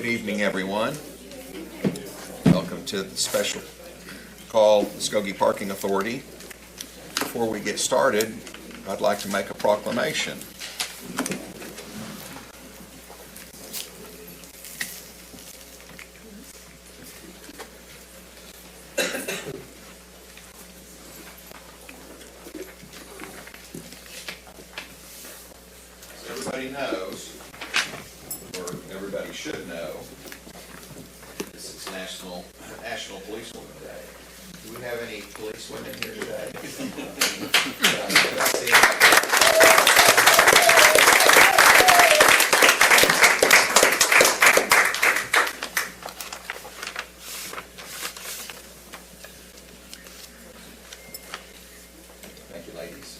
Good evening, everyone. Welcome to the special call, Muskogee Parking Authority. Before we get started, I'd like to make a proclamation. Everybody knows, or everybody should know, this is National Policewoman Day. Do we have any policewomen here today? Thank you, ladies.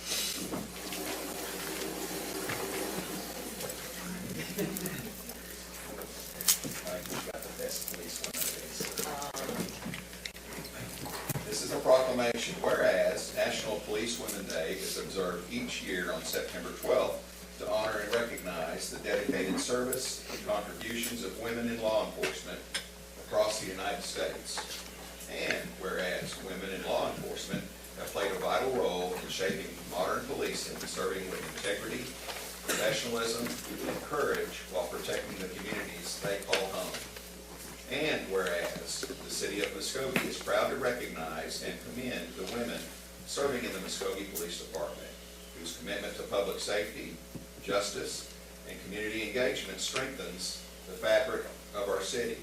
This is a proclamation. Whereas National Policewomen Day is observed each year on September 12th to honor and recognize the dedicated service and contributions of women in law enforcement across the United States. And whereas women in law enforcement have played a vital role in shaping modern policing, serving with integrity, professionalism, and courage while protecting the communities they call home. And whereas the City of Muskogee is proud to recognize and commend the women serving in the Muskogee Police Department, whose commitment to public safety, justice, and community engagement strengthens the fabric of our city.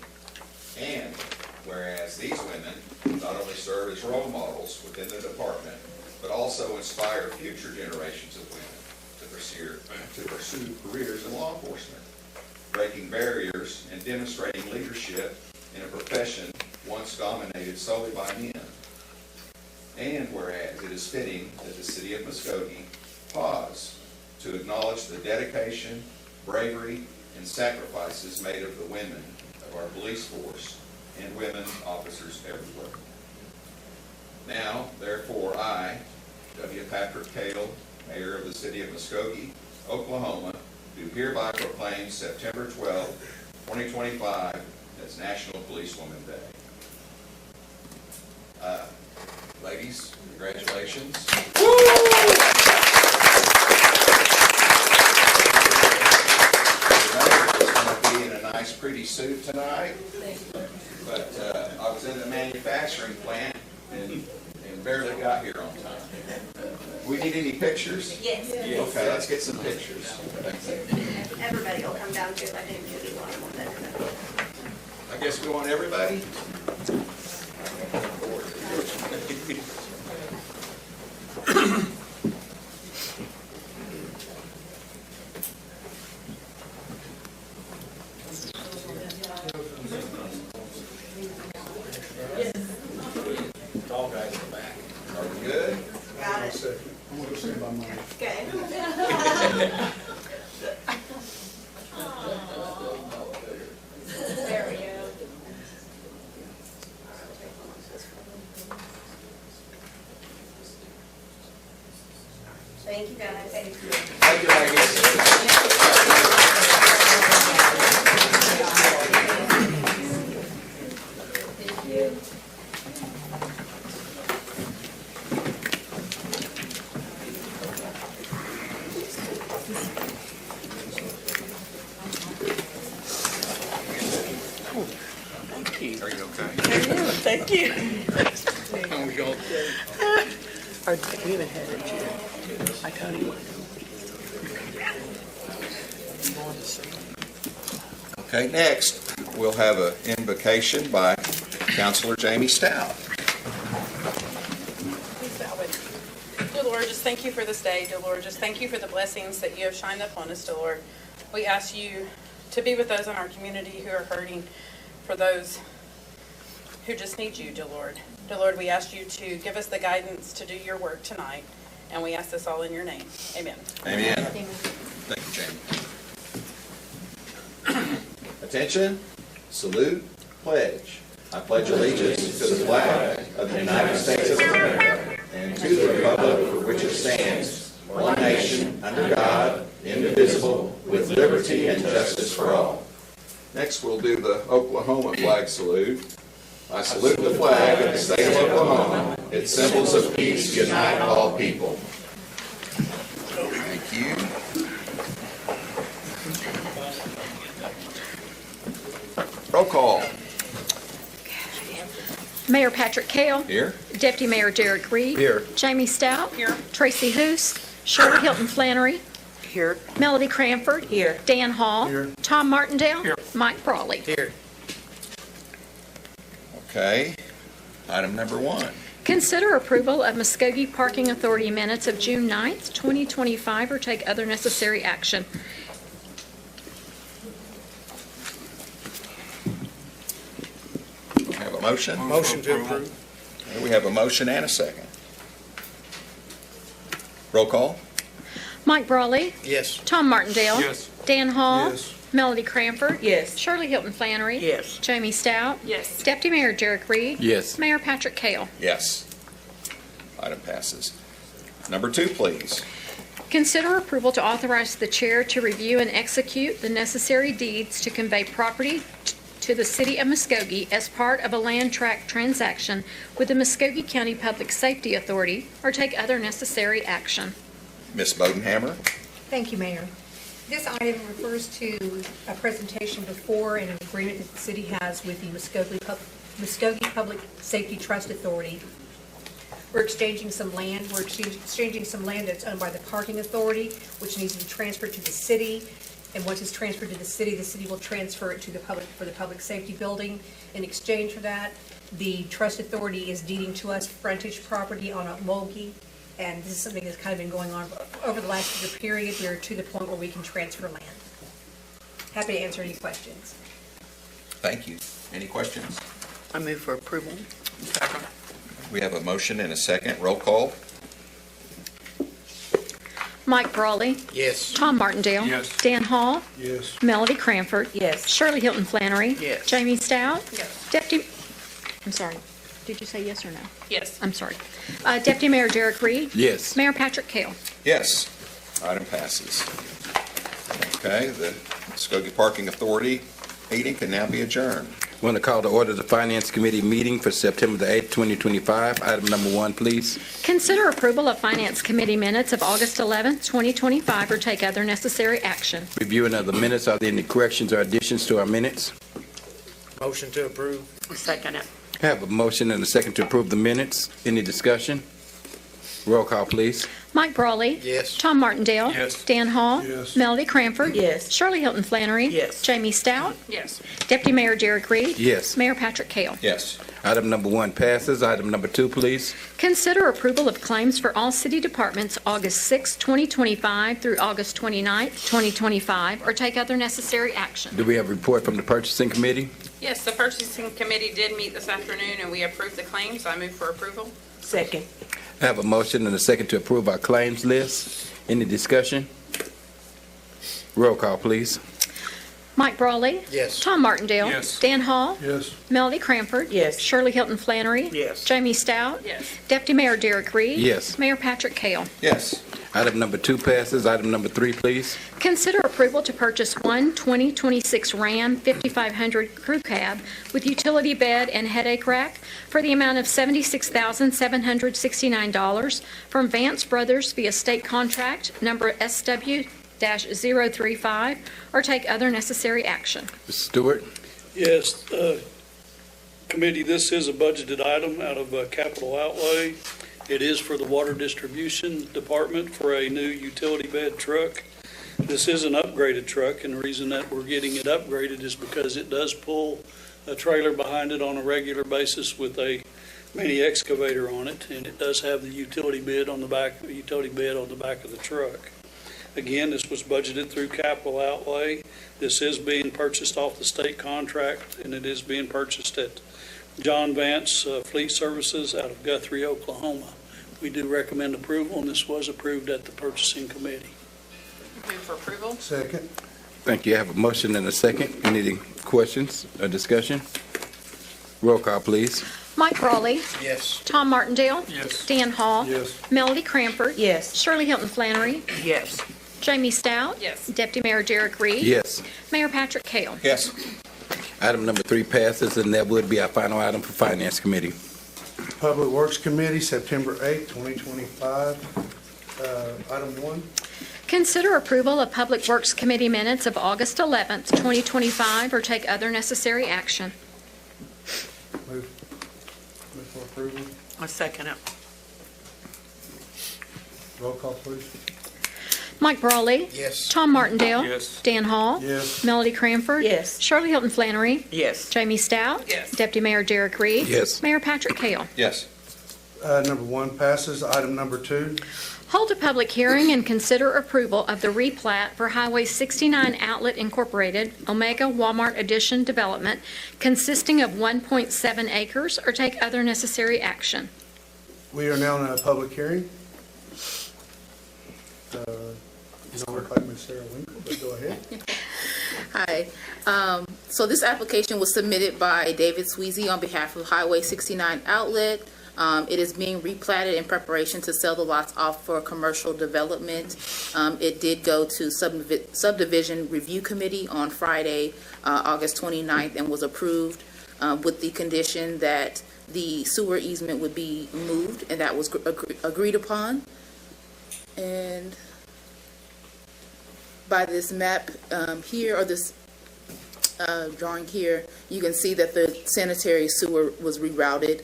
And whereas these women not only serve as role models within the department, but also inspire future generations of women to pursue careers in law enforcement, breaking barriers and demonstrating leadership in a profession once dominated solely by men. And whereas it is fitting that the City of Muskogee pause to acknowledge the dedication, bravery, and sacrifices made of the women of our police force and women officers everywhere. Now, therefore, I, W. Patrick Cale, Mayor of the City of Muskogee, Oklahoma, do hereby proclaim September 12, 2025 as National Policewoman Day. Ladies, congratulations. It's going to be in a nice, pretty suit tonight. But I was in the manufacturing plant and barely got here on time. We need any pictures? Yes. Okay, let's get some pictures. Everybody will come down to it. I didn't really want one. I guess we want everybody? Tall guys in the back. Are we good? Got it. I'm going to say by mine. Okay. There we go. Thank you, guys. Thank you. Thank you, ladies. Thank you. Are you okay? Thank you. How we going? Our team ahead of you. I told you. Okay, next, we'll have an invocation by Counselor Jamie Stout. Dear Lord, just thank you for this day, dear Lord. Just thank you for the blessings that you have shined upon us, dear Lord. We ask you to be with those in our community who are hurting, for those who just need you, dear Lord. Dear Lord, we ask you to give us the guidance to do your work tonight, and we ask this all in your name. Amen. Amen. Thank you, Jamie. Attention, salute, pledge. I pledge allegiance to the flag of the United States of America and to the republic for which it stands, one nation, under God, indivisible, with liberty and justice for all. Next, we'll do the Oklahoma flag salute. I salute the flag of the state of Oklahoma. Its symbols of peace unite all people. Thank you. Roll call. Mayor Patrick Kell. Here. Deputy Mayor Derek Reed. Here. Jamie Stout. Here. Tracy Hoos. Shirley Hilton Flannery. Here. Melody Cranford. Here. Dan Hall. Here. Tom Martindale. Here. Mike Brawley. Here. Okay. Item number 1. Consider approval of Muskogee Parking Authority minutes of June 9th, 2025, or take other necessary action. Have a motion? Motion to approve. We have a motion and a second. Roll call? Mike Brawley. Yes. Tom Martindale. Yes. Dan Hall. Yes. Melody Cranford. Yes. Shirley Hilton Flannery. Yes. Jamie Stout. Yes. Deputy Mayor Derek Reed. Yes. Mayor Patrick Kell. Yes. Item passes. Number 2, please. Consider approval to authorize the chair to review and execute the necessary deeds to convey property to the city of Muskogee as part of a land tract transaction with the Muskogee County Public Safety Authority, or take other necessary action. Ms. Bodenhammer? Thank you, Mayor. This item refers to a presentation before and an agreement that the city has with the Muskogee Public Safety Trust Authority. We're exchanging some land. We're exchanging some land that's owned by the Parking Authority, which needs to be transferred to the city. And once it's transferred to the city will transfer it to the public safety building. In exchange for that, the Trust Authority is deeding to us frontage property on Mulkey. And this is something that's kind of been going on over the last year period. We're to the point where we can transfer land. Happy to answer any questions. Thank you. Any questions? I move for approval. We have a motion and a second. Roll call? Mike Brawley. Yes. Tom Martindale. Yes. Dan Hall. Yes. Melody Cranford. Yes. Shirley Hilton Flannery. Yes. Jamie Stout. Yes. Deputy, I'm sorry, did you say yes or no? Yes. I'm sorry. Deputy Mayor Derek Reed. Yes. Mayor Patrick Kell. Yes. Item passes. Okay, the Muskogee Parking Authority meeting can now be adjourned. Want to call to order the Finance Committee meeting for September the 8th, 2025. Item number 1, please. Consider approval of Finance Committee minutes of August 11th, 2025, or take other necessary action. Reviewing of the minutes. Are there any corrections or additions to our minutes? Motion to approve. Second it. I have a motion and a second to approve the minutes. Any discussion? Roll call, please. Mike Brawley. Yes. Tom Martindale. Yes. Dan Hall. Yes. Melody Cranford. Yes. Shirley Hilton Flannery. Yes. Jamie Stout. Yes. Deputy Mayor Derek Reed. Yes. Mayor Patrick Kell. Yes. Item number 1 passes. Item number 2, please. Consider approval of claims for all city departments August 6, 2025 through August 29, 2025, or take other necessary action. Do we have a report from the Purchasing Committee? Yes, the purchasing committee did meet this afternoon, and we approved the claims. I move for approval. Second. I have a motion and a second to approve our claims list. Any discussion? Roll call, please. Mike Brawley. Yes. Tom Martindale. Yes. Dan Hall. Yes. Melody Cranford. Yes. Shirley Hilton Flannery. Yes. Jamie Stout. Yes. Deputy Mayor Derek Reed. Yes. Mayor Patrick Kell. Yes. Item number 2 passes. Item number 3, please. Consider approval to purchase one 2026 Ram 5500 crew cab with utility bed and headache rack for the amount of $76,769 from Vance Brothers via state contract number SW-035, or take other necessary action. Mr. Stewart? Yes, committee, this is a budgeted item out of capital outlay. It is for the Water Distribution Department for a new utility bed truck. This is an upgraded truck, and the reason that we're getting it upgraded is because it does pull a trailer behind it on a regular basis with a mini excavator on it, and it does have the utility bed on the back of the truck. Again, this was budgeted through capital outlay. This is being purchased off the state contract, and it is being purchased at John Vance Fleet Services out of Guthrie, Oklahoma. We do recommend approval, and this was approved at the purchasing committee. Move for approval. Second. Thank you. I have a motion and a second. Any questions or discussion? Roll call, please. Mike Brawley. Yes. Tom Martindale. Yes. Dan Hall. Yes. Melody Cranford. Yes. Shirley Hilton Flannery. Yes. Jamie Stout. Yes. Deputy Mayor Derek Reed. Yes. Mayor Patrick Kell. Yes. Item number 3 passes, and that would be our final item for Finance Committee. Public Works Committee, September 8, 2025. Item 1. Consider approval of Public Works Committee minutes of August 11th, 2025, or take other necessary action. Move for approval. I second it. Roll call, please. Mike Brawley. Yes. Tom Martindale. Yes. Dan Hall. Yes. Melody Cranford. Yes. Shirley Hilton Flannery. Yes. Jamie Stout. Yes. Deputy Mayor Derek Reed. Yes. Mayor Patrick Kell. Yes. Number 1 passes. Item number 2. Hold a public hearing and consider approval of the replat for Highway 69 Outlet Incorporated, Omega Walmart Addition Development, consisting of 1.7 acres, or take other necessary action. We are now in a public hearing. You don't look like Ms. Sarah Winkle, but go ahead. Hi. So this application was submitted by David Sweezy on behalf of Highway 69 Outlet. It is being replatted in preparation to sell the lots off for commercial development. It did go to Subdivision Review Committee on Friday, August 29th, and was approved with the condition that the sewer easement would be moved, and that was agreed upon. And by this map here, or this drawing here, you can see that the sanitary sewer was rerouted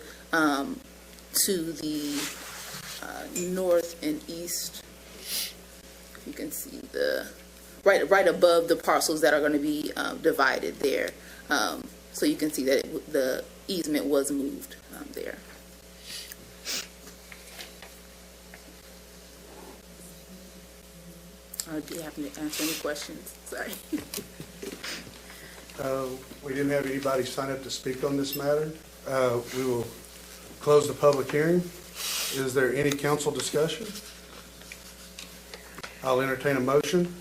to the north and east. You can see the right above the parcels that are going to be divided there. So you can see that the easement was moved there. Do you happen to answer any questions? Sorry. We didn't have anybody sign up to speak on this matter. We will close the public hearing. Is there any council discussion? I'll entertain a motion.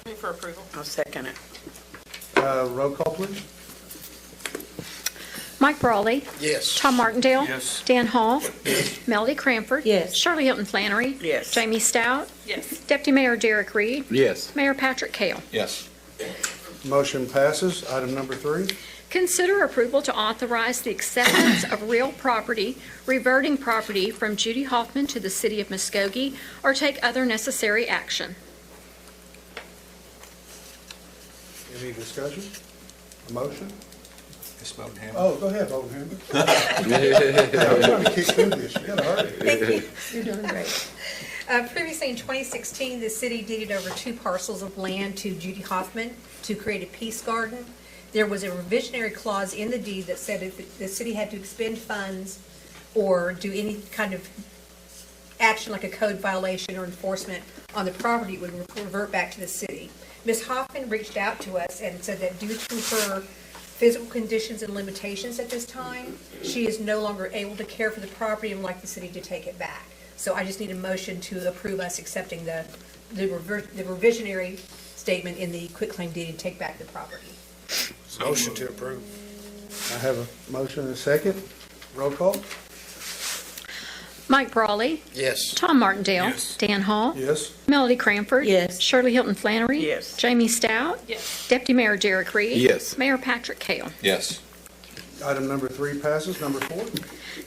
Move for approval. I'll second it. Roll call, please. Mike Brawley. Yes. Tom Martindale. Yes. Dan Hall. Melody Cranford. Yes. Shirley Hilton Flannery. Yes. Jamie Stout. Yes. Deputy Mayor Derek Reed. Yes. Mayor Patrick Kell. Yes. Motion passes. Item number 3. Consider approval to authorize the acceptance of real property, reverting property from Judy Hoffman to the City of Muskogee, or take other necessary action. Any discussion? A motion? Ms. Bodenham? Oh, go ahead, Bolton. I'm trying to kick through this. You gotta hurry. Thank you. You're doing great. Previously in 2016, the city deeded over 2 parcels of land to Judy Hoffman to create a peace garden. There was a revisionary clause in the deed that said if the city had to expend funds or do any kind of action like a code violation or enforcement on the property, it would revert back to the city. Ms. Hoffman reached out to us and said that due to her physical conditions and limitations at this time, she is no longer able to care for the property and would like the city to take it back. So I just need a motion to approve us accepting the revisionary statement in the quitclaim deed and take back the property. Motion to approve. I have a motion and a second. Roll call? Mike Brawley. Yes. Tom Martindale. Yes. Dan Hall. Yes. Melody Cranford. Yes. Shirley Hilton Flannery. Yes. Jamie Stout. Yes. Deputy Mayor Derek Reed. Yes. Mayor Patrick Kell. Yes. Item number 3 passes. Number 4.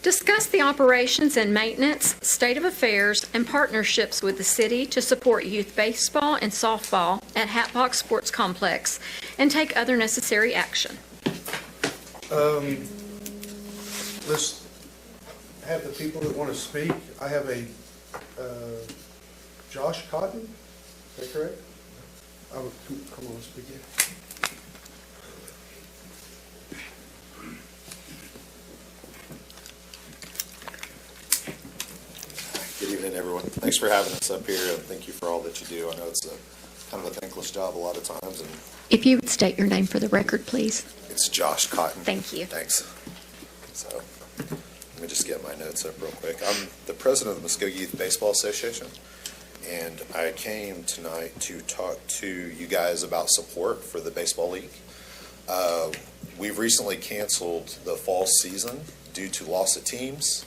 Discuss the operations and maintenance, state of affairs, and partnerships with the city to support youth baseball and softball at Hatbox Sports Complex, and take other necessary action. Let's have the people that want to speak. I have a Josh Cotton. Is that correct? Come on, let's begin. Good evening, everyone. Thanks for having us up here, and thank you for all that you do. I know it's kind of a thankless job a lot of times, and If you would state your name for the record, please. it's Josh Cotton. Thank you. Thanks. So, let me just get my notes up real quick. I'm the president of the Muskogee Youth Baseball Association, and I came tonight to talk to you guys about support for the baseball league. We've recently canceled the fall season due to loss of teams.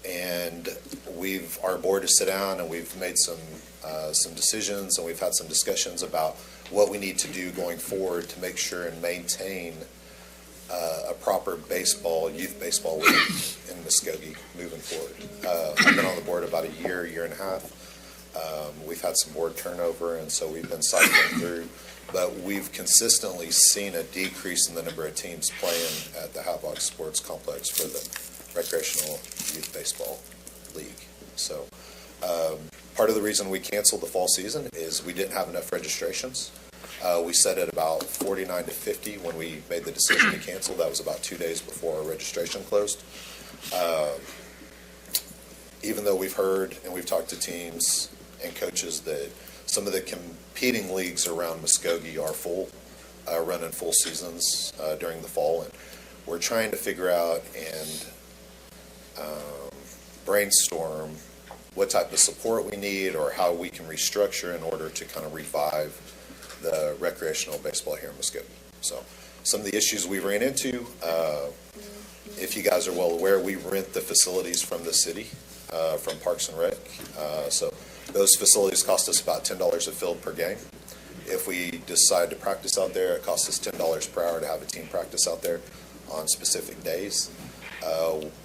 And our board has sat down and we've made some decisions, and we've had some discussions about what we need to do going forward to make sure and maintain a proper youth baseball league in Muskogee moving forward. I've been on the board about a year and a half. We've had some board turnover, and so we've been cycling through. But we've consistently seen a decrease in the number of teams playing at the Havok Sports Complex for the recreational youth baseball league. So part of the reason we canceled the fall season is we didn't have enough registrations. We set it about 49 to 50 when we made the decision to cancel. That was about 2 days before our registration closed. Even though we've heard and we've talked to teams and coaches that some of the competing leagues around Muskogee are full, running full seasons during the fall, and we're trying to figure out and brainstorm what type of support we need or how we can restructure in order to kind of revive the recreational baseball here in Muskogee. So some of the issues we ran into, if you guys are well aware, we rent the facilities from the city, from Parks and Rec. So those facilities cost us about $10 a field per game. If we decide to practice out there, it costs us $10 per hour to have a team practice out there on specific days.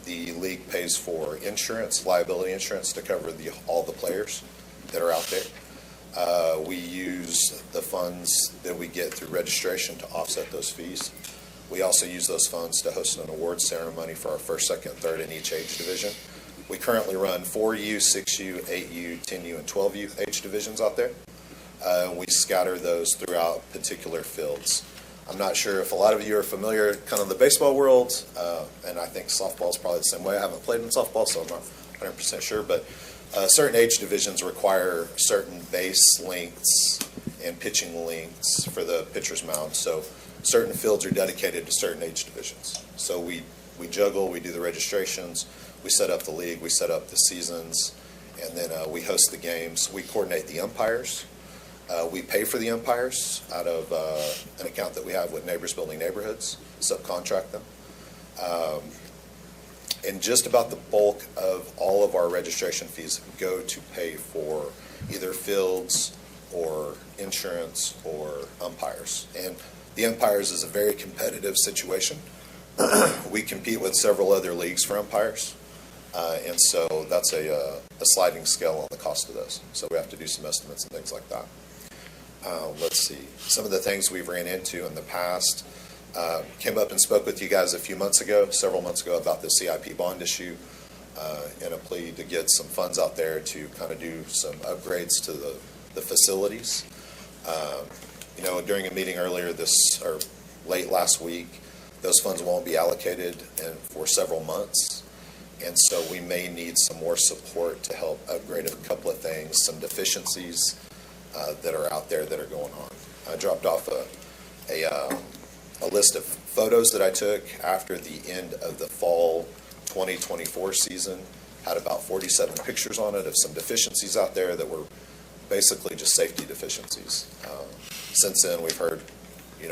The league pays for insurance, liability insurance, to cover all the players that are out there. We use the funds that we get through registration to offset those fees. We also use those funds to host an award ceremony for our first, second, third in each age division. We currently run 4U, 6U, 8U, 10U, and 12U age divisions out there. We scatter those throughout particular fields. I'm not sure if a lot of you are familiar kind of the baseball world, and I think softball is probably the same way. I haven't played in softball, so I'm not 100% sure, but certain age divisions require certain base lengths and pitching lengths for the pitcher's mound. So certain fields are dedicated to certain age divisions. So we juggle, we do the registrations, we set up the league, we set up the seasons, and then we host the games. We coordinate the umpires. We pay for the umpires out of an account that we have with Neighbors Building Neighborhoods, subcontract them. And just about the bulk of all of our registration fees go to pay for either fields or insurance or umpires. And the umpires is a very competitive situation. We compete with several other leagues for umpires. And so that's a sliding scale on the cost of those. So we have to do some estimates and things like that. Let's see. Some of the things we've ran into in the past, came up and spoke with you guys several months ago about the CIP bond issue in a plea to get some funds out there to kind of do some upgrades to the facilities. During a meeting late last week, those funds won't be allocated for several months. And so we may need some more support to help upgrade a couple of things, some deficiencies that are out there that are going on. I dropped off a list of photos that I took after the end of the fall 2024 season. Had about 47 pictures on it of some deficiencies out there that were basically just safety deficiencies. Since then, we've heard,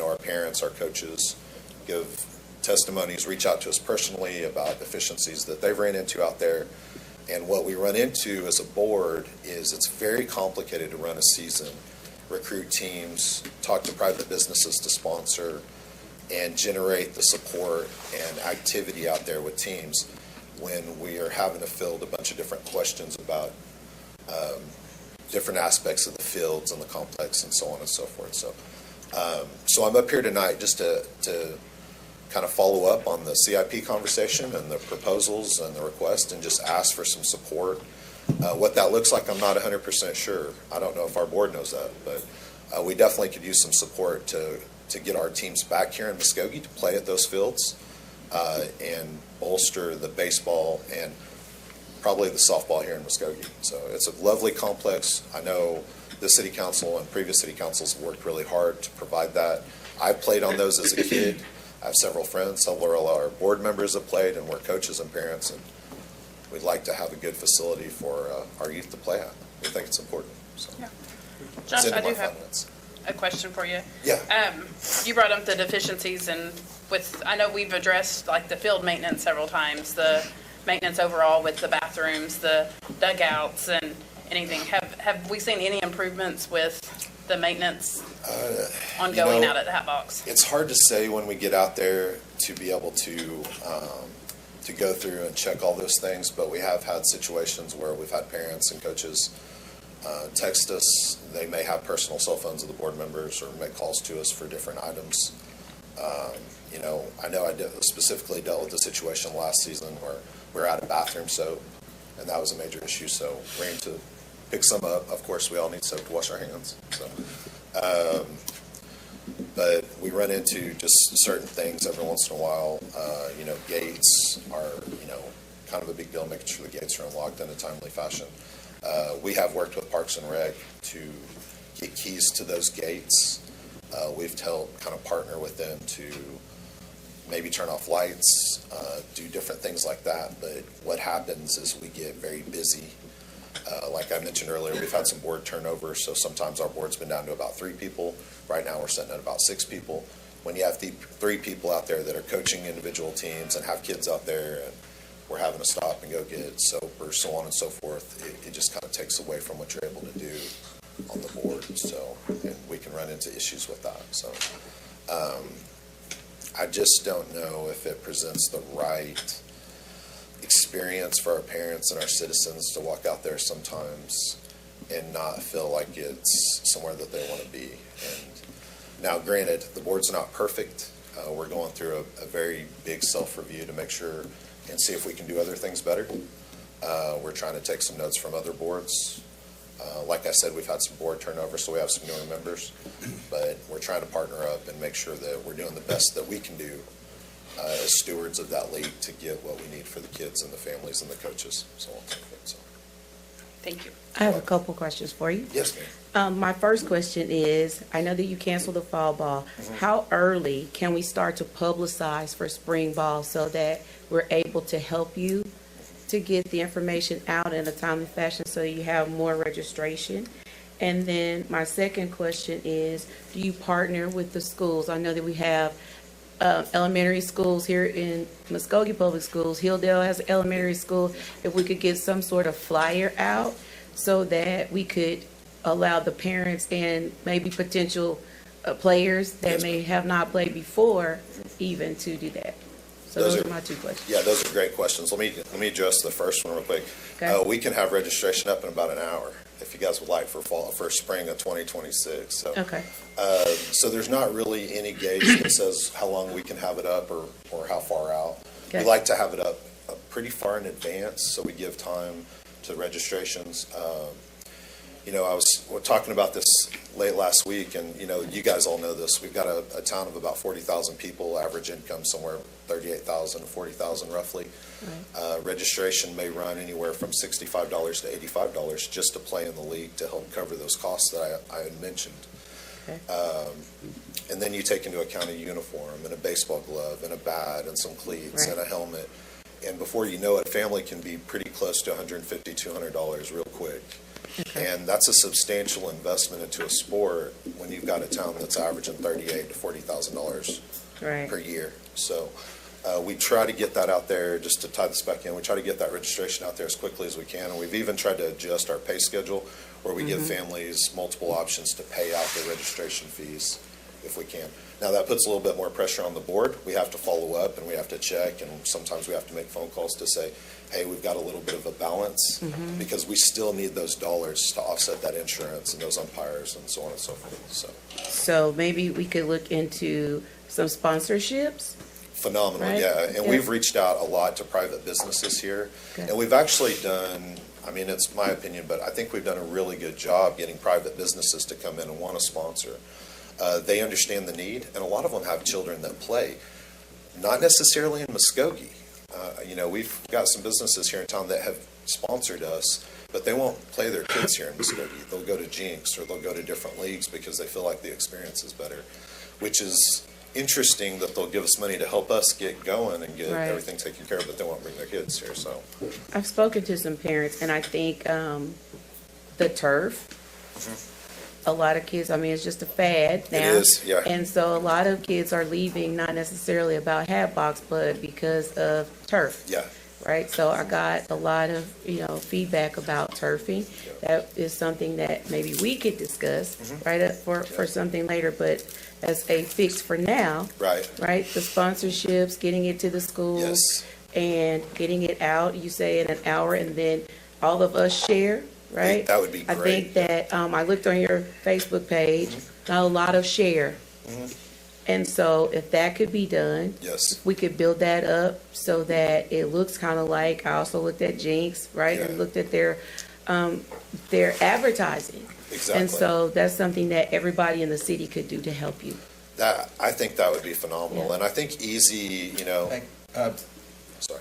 our parents, our coaches give testimonies, reach out to us personally about deficiencies that they've ran into out there. And what we run into as a board is it's very complicated to run a season, recruit teams, talk to private businesses to sponsor, and generate the support and activity out there with teams when we are having to field a bunch of different questions about different aspects of the fields and the complex and so on and so forth. So I'm up here tonight just to kind of follow up on the CIP conversation and the proposals and the request and just ask for some support. What that looks like, I'm not 100% sure. I don't know if our board knows that, but we definitely could use some support to get our teams back here in Muskogee to play at those fields and bolster the baseball and probably the softball here in Muskogee. So it's a lovely complex. I know the city council and previous city councils have worked really hard to provide that. I played on those as a kid. I have several friends, several of our board members have played, and we're coaches and parents, and we'd like to have a good facility for our youth to play at. We think it's important. So. Yeah. Josh, I do have a question for you. Yeah. You brought up the deficiencies, and I know we've addressed like the field maintenance several times, the maintenance overall with the bathrooms, the dugouts, and anything. Have we seen any improvements with the maintenance ongoing out at the Hat Box? It's hard to say when we get out there to be able to go through and check all those things, but we have had situations where we've had parents and coaches text us. They may have personal cell phones of the board members or make calls to us for different items. I know I specifically dealt with the situation last season where we were out of bathroom soap, and that was a major issue, so ran to pick some up. Of course, we all need soap to wash our hands. So, but we run into just certain things every once in a while. Gates are, kind of a big deal, making sure the gates are unlocked in a timely fashion. We have worked with Parks and Rec to get keys to those gates. We've helped kind of partner with them to maybe turn off lights, do different things like that. But what happens is we get very busy. Like I mentioned earlier, we've had some board turnover, so sometimes our board's been down to about 3 people. Right now, we're sitting at about 6 people. When you have 3 people out there that are coaching individual teams and have kids out there, and we're having to stop and go get soap or so on and so forth, it just kind of takes away from what you're able to do on the board. So, and we can run into issues with that. So, I just don't know if it presents the right experience for our parents and our citizens to walk out there sometimes and not feel like it's somewhere that they want to be. And now, granted, the board's not perfect. We're going through a very big self-review to make sure and see if we can do other things better. We're trying to take some notes from other boards. Like I said, we've had some board turnover, so we have some newer members, but we're trying to partner up and make sure that we're doing the best that we can do as stewards of that league to get what we need for the kids and the families and the coaches, so on and so forth. So. Thank you. I have a couple questions for you. Yes, ma'am. My first question is, I know that you canceled the fall ball. Mm-hmm. How early can we start to publicize for spring ball so that we're able to help you to get the information out in a timely fashion so you have more registration? And then my second question is, do you partner with the schools? I know that we have elementary schools here in Muskogee Public Schools. Hilldale has an elementary school. If we could get some sort of flyer out so that we could allow the parents and maybe potential players that may have not played before even to do that. So those are my 2 questions. Yeah, those are great questions. Let me address the first one real quick. Okay. We can have registration up in about an hour if you guys would like for spring of 2026. So, Okay. So there's not really any gauge that says how long we can have it up or how far out. Okay. We like to have it up pretty far in advance so we give time to registrations. We're talking about this late last week, and you guys all know this. We've got a town of about 40,000 people, average income somewhere 38,000 to 40,000 roughly. Right. Registration may run anywhere from $65 to $85 just to play in the league to help cover those costs that I had mentioned. Okay. And then you take into account a uniform and a baseball glove and a bat and some cleats and a helmet. And before you know it, family can be pretty close to $150, $200 real quick. Okay. And that's a substantial investment into a sport when you've got a town that's averaging $38,000 to $40,000 per year. So we try to get that out there, just to tie this back in, we try to get that registration out there as quickly as we can. And we've even tried to adjust our pay schedule where we give families multiple options to pay out their registration fees if we can. Now, that puts a little bit more pressure on the board. We have to follow up and we have to check, and sometimes we have to make phone calls to say, hey, we've got a little bit of a balance because we still need those dollars to offset that insurance and those umpires and so on and so forth. So maybe we could look into some sponsorships? Phenomenal, right? Yeah. And we've reached out a lot to private businesses here. Okay. And we've actually done, it's my opinion, but I think we've done a really good job getting private businesses to come in and want to sponsor. They understand the need, and a lot of them have children that play, not necessarily in Muskogee. We've got some businesses here in town that have sponsored us, but they won't play their kids here in Muskogee. They'll go to Jinx or they'll go to different leagues because they feel like the experience is better, which is interesting that they'll give us money to help us get going and get everything taken care of, but they won't bring their kids here. So I've spoken to some parents, and I think the turf, a lot of kids, it's just a fad now. It is, yeah. And so a lot of kids are leaving, not necessarily about Hat Box, but because of turf. Yeah. right? So I got a lot of, feedback about turfing. That is something that maybe we could discuss, right, for something later, but as a fix for now, Right. right? The sponsorships, getting it to the schools. Yes. And getting it out, you say in an hour, and then all of us share, right? That would be I great. think that, I looked on your Facebook page, got a lot of share. And so if that could be done, Yes. we could build that up so that it looks kind of like, I also looked at Jinx, right? And Yeah. looked at their advertising. Exactly. And so that's something that everybody in the city could do to help you. I think that would be phenomenal. Yeah. And I think easy, sorry.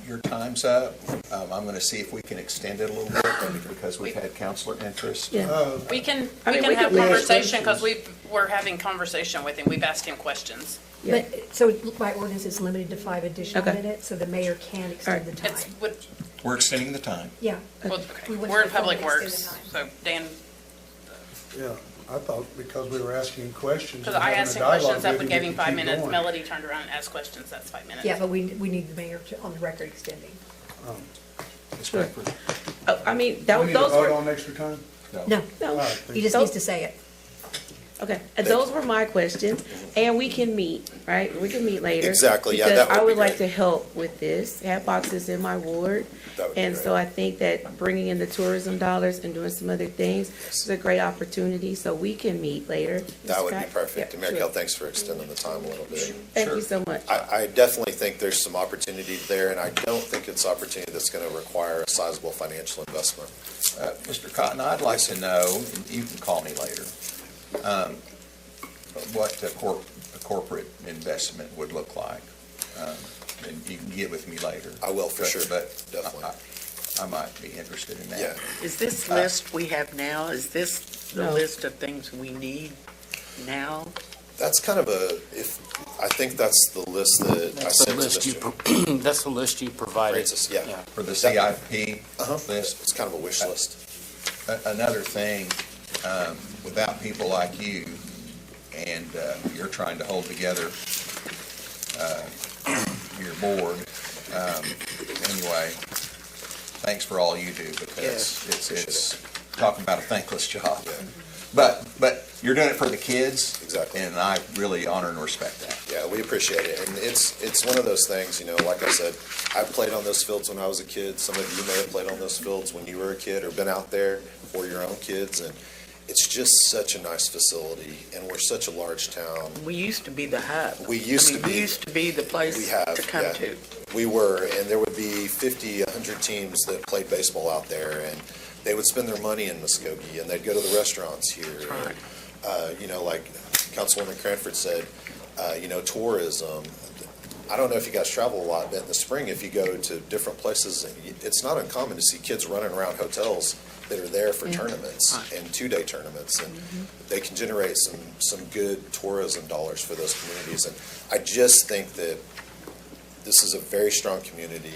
Your time's up. I'm going to see if we can extend it a little bit because we've had counselor interest. Yeah. We can I mean, we have could- conversation, because we're having conversation with him. We've asked him questions. Yeah. But, so by ordinance, it's limited to 5 additional Okay. minutes, so the mayor can extend the It's, time. We're extending the time. Yeah. well, We okay. went We're in for Public extended Works, time. so Dan, Yeah, I thought because we were asking questions. because and I having asked a him questions, dialogue, that maybe would we give him could 5 keep minutes. going. Melody turned around and asked questions, that's 5 minutes. Yeah, but we need the mayor on the record extending. Ms. Sure. Crawford? Oh, I mean, Do we those need to were. vote on extra time? No, No. All right, he thank just you. needs to say it. Okay, and those were my questions, and we can meet, right? We can meet later. Exactly, yeah, because that would I be would like great. to help with this, have boxes in my ward. That would be And great. so I think that bringing in the tourism dollars and doing some other things is a great opportunity, so we can meet later. That would be Scott? perfect. Yeah, And Mayor sure. Kell, thanks for extending the time a little bit. Thank you so much. I definitely think there's some opportunity there, and I don't think it's opportunity that's going to require a sizable financial investment. Mr. Cotton, I'd like to know, and you can call me later, what a corporate investment would look like. And you can get with me later. I will, for sure, But definitely. I might be interested in that. Yeah. Is this list we have now, is this the No. list of things we need now? That's kind of I think that's the list that I That's the sent to list you, Mr. that's the list you provided. Francis, yeah. For the CIP list. It's kind of a wish list. Another thing, without people like you, and you're trying to hold together your board, anyway, thanks for all you do, because it's talking about a thankless job. Yeah. But you're doing it for the kids. Exactly. And I really honor and respect that. Yeah, we appreciate it. And it's one of those things, like I said, I played on those fields when I was a kid. Some of you may have played on those fields when you were a kid or been out there for your own kids. And it's just such a nice facility, and we're such a large town. We used to be the hub. We used to be. We used to be the We place have, to come yeah. to. We were, and there would be 50, 100 teams that played baseball out there, and they would spend their money in Muskogee, and they'd go to the restaurants here. Right. Like Councilwoman Cranford said, tourism. I don't know if you guys travel a lot, but in the spring, if you go to different places, it's not uncommon to see kids running around hotels that are there for tournaments Right. and two-day tournaments, and they can generate some good tourism dollars for those communities. And I just think that this is a very strong community.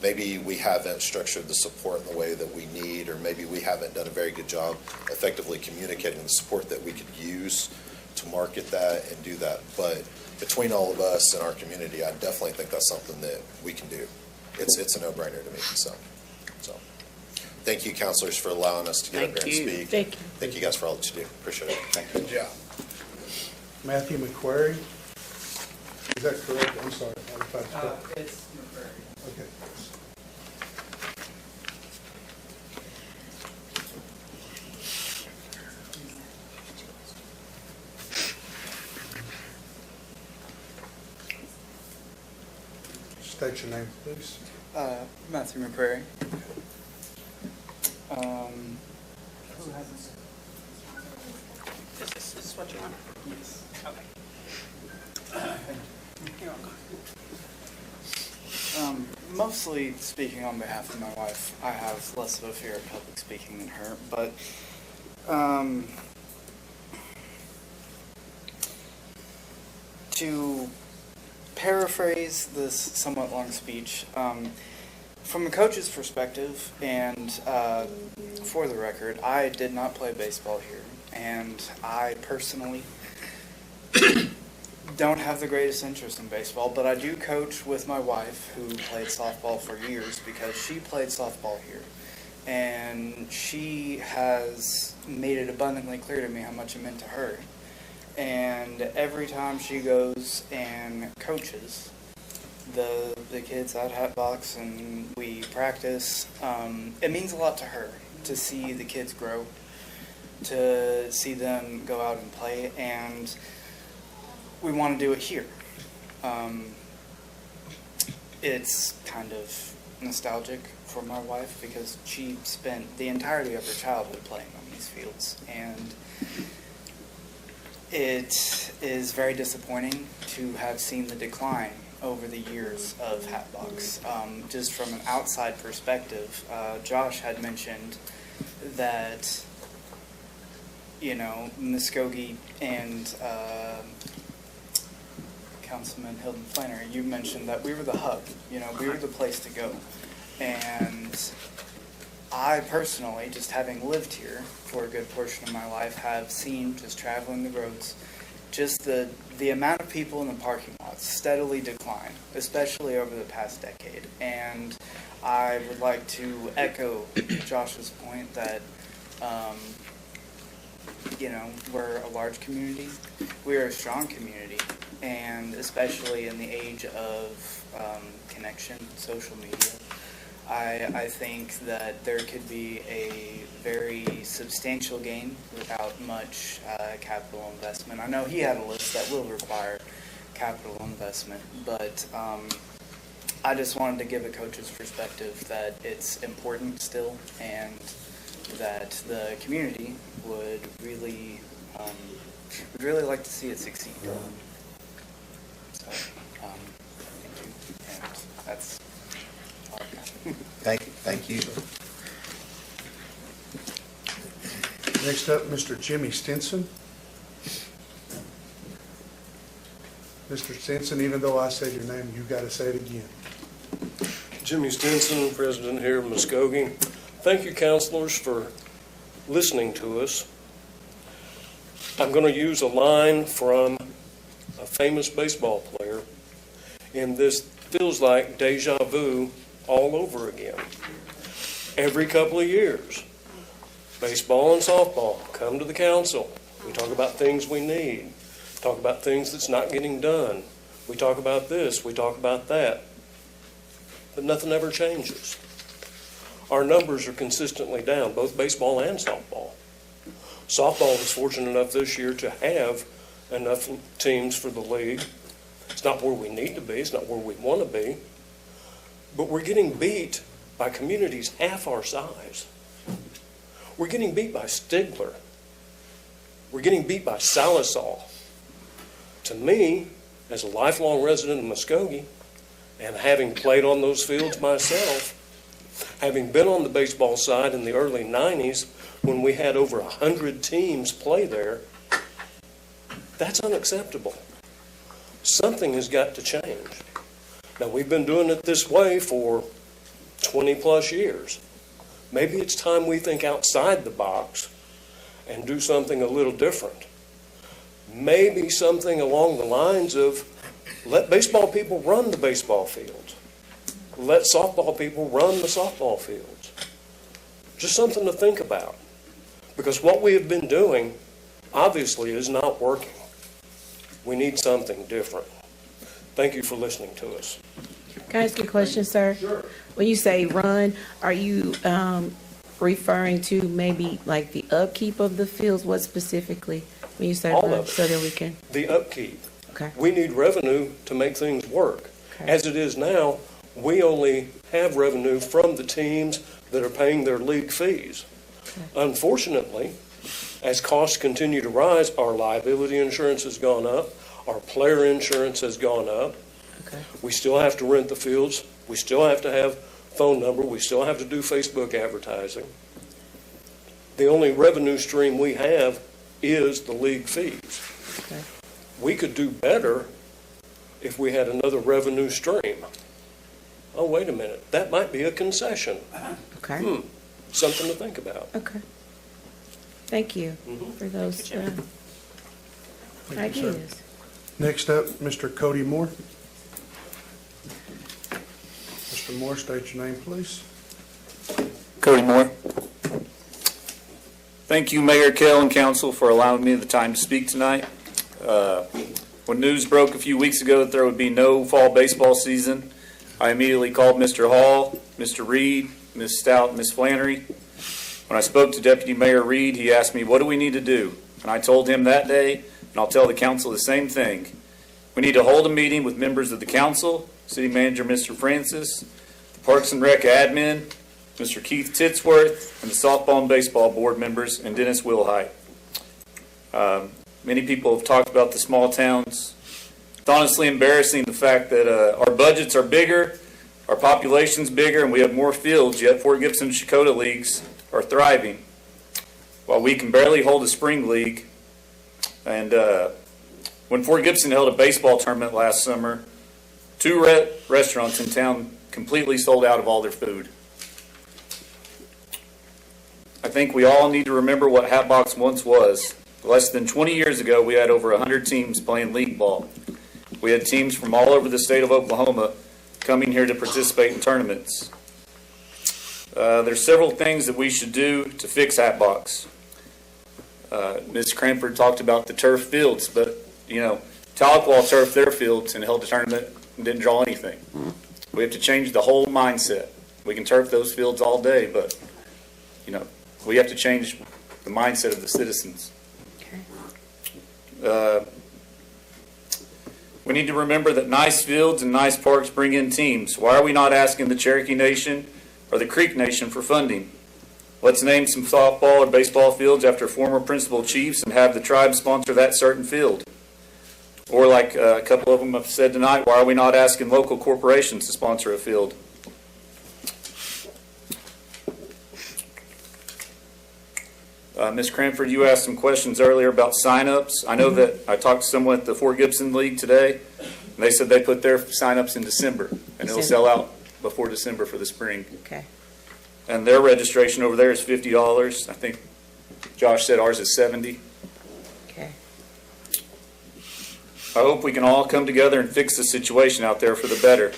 Maybe we haven't structured the support in the way that we need, or maybe we haven't done a very good job effectively communicating the support that we could use to market that and do that. But between all of us and our community, I definitely think that's something that we can do. It's a no-brainer to me, so. Thank you, counselors, for allowing us to get up Thank here and you. speak. Thank you. Thank you guys for all that you do. Appreciate it. Thank you. Yeah. Matthew McQuarrie? Is that correct? I'm sorry. It's McCrary. Okay. State your name, please. Matthew McCrary. Is this what you want? Yes. Okay. You're welcome. Mostly speaking on behalf of my wife, I have less of a fear of public speaking than her, but to paraphrase this somewhat long speech, from a coach's perspective, and for the record, I did not play baseball here, and I personally don't have the greatest interest in baseball, but I do coach with my wife, who played softball for years, because she played softball here. And she has made it abundantly clear to me how much it meant to her. And every time she goes and coaches the kids at Hatbox and we practice, it means a lot to her to see the kids grow, to see them go out and play, and we want to do it here. It's kind of nostalgic for my wife because she spent the entirety of her childhood playing on these fields, and it is very disappointing to have seen the decline over the years of Hatbox. Just from an outside perspective, Josh had mentioned that, you know, Muskogee and Councilman Hilton Flannery, you mentioned that we were the hub, you know, we were the place to go. And I personally, just having lived here for a good portion of my life, have seen, just traveling the roads, just the amount of people in the parking lots steadily decline, especially over the past decade. And I would like to echo Josh's point that, you know, we're a large community, we're a strong community, and especially in the age of connection, social media, I think that there could be a very substantial gain without much capital investment. I know he had a list that will require capital investment, but I just wanted to give a coach's perspective that it's important still, and that the community would really like to see it succeed. So, thank you, and that's all I've got. Thank you. Next up, Mr. Jimmy Stinson. Mr. Stinson, even though I said your name, you got to say it again. Jimmy Stinson, President here of Muskogee. Thank you, councilors, for listening to us. I'm going to use a line from a famous baseball player, and this feels like deja vu all over again. Every couple of years, baseball and softball come to the council. We talk about things we need, talk about things that's not getting done. We talk about this, we talk about that, but nothing ever changes. Our numbers are consistently down, both baseball and softball. Softball was fortunate enough this year to have enough teams for the league. It's not where we need to be, it's not where we want to be, but we're getting beat by communities half our size. We're getting beat by Stigler. We're getting beat by Salisal. To me, as a lifelong resident of Muskogee, and having played on those fields myself, having been on the baseball side in the early 90s when we had over 100 teams play there, that's unacceptable. Something has got to change. Now, we've been doing it this way for 20 plus years. Maybe it's time we think outside the box and do something a little different. Maybe something along the lines of let baseball people run the baseball fields. Let softball people run the softball fields. Just something to think about. Because what we have been doing obviously is not working. We need something different. Thank you for listening to us. Can I ask you a question, sir? Sure. When you say run, are you referring to maybe like the upkeep of the fields? What specifically when you say All run, of it. so that we can? The upkeep. Okay. We need revenue to make things work. Okay. As it is now, we only have revenue from the teams that are paying their league fees. Okay. Unfortunately, as costs continue to rise, our liability insurance has gone up, our player insurance has gone up. Okay. We still have to rent the fields. We still have to have phone number. We still have to do Facebook advertising. The only revenue stream we have is the league fees. Okay. We could do better if we had another revenue stream. Oh, wait a minute. That might be a concession. Okay. Something to think about. Okay. Thank you for those Thank you, sir. ideas. Next up, Mr. Cody Moore. Mr. Moore, state your name, please. Cody Moore. Thank you, Mayor, Kell, and Council for allowing me the time to speak tonight. When news broke a few weeks ago that there would be no fall baseball season, I immediately called Mr. Hall, Mr. Reed, Ms. Stout, and Ms. Flannery. When I spoke to Deputy Mayor Reed, he asked me, what do we need to do? And I told him that day, and I'll tell the council the same thing. We need to hold a meeting with members of the council, City Manager Mr. Francis, the Parks and Rec admin, Mr. Keith Titsworth, and the softball and baseball board members, and Dennis Wilhite. Many people have talked about the small towns. It's honestly embarrassing the fact that our budgets are bigger, our population's bigger, and we have more fields, yet Fort Gibson and Shakota leagues are thriving. While we can barely hold a spring league, and when Fort Gibson held a baseball tournament last summer, 2 restaurants in town completely sold out of all their food. I think we all need to remember what Hatbox once was. Less than 20 years ago, we had over 100 teams playing league ball. We had teams from all over the state of Oklahoma coming here to participate in tournaments. There's several things that we should do to fix Hatbox. Ms. Cranford talked about the turf fields, but, Tahlequah turfed their fields and held a tournament and didn't draw anything. We have to change the whole mindset. We can turf those fields all day, but, we have to change the mindset of the citizens. We need to remember that nice fields and nice parks bring in teams. Why are we not asking the Cherokee Nation or the Creek Nation for funding? Let's name some softball or baseball fields after former principal chiefs and have the tribe sponsor that certain field. Or like a couple of them have said tonight, why are we not asking local corporations to sponsor a field? Ms. Cranford, you asked some questions earlier about sign-ups. I know that I talked to someone at the Fort Gibson League today, and they said they put their sign-ups in December, and it'll sell out before December for the spring. Okay. And their registration over there is $50. I think Josh said ours is $70. Okay. I hope we can all come together and fix the situation out there for the better.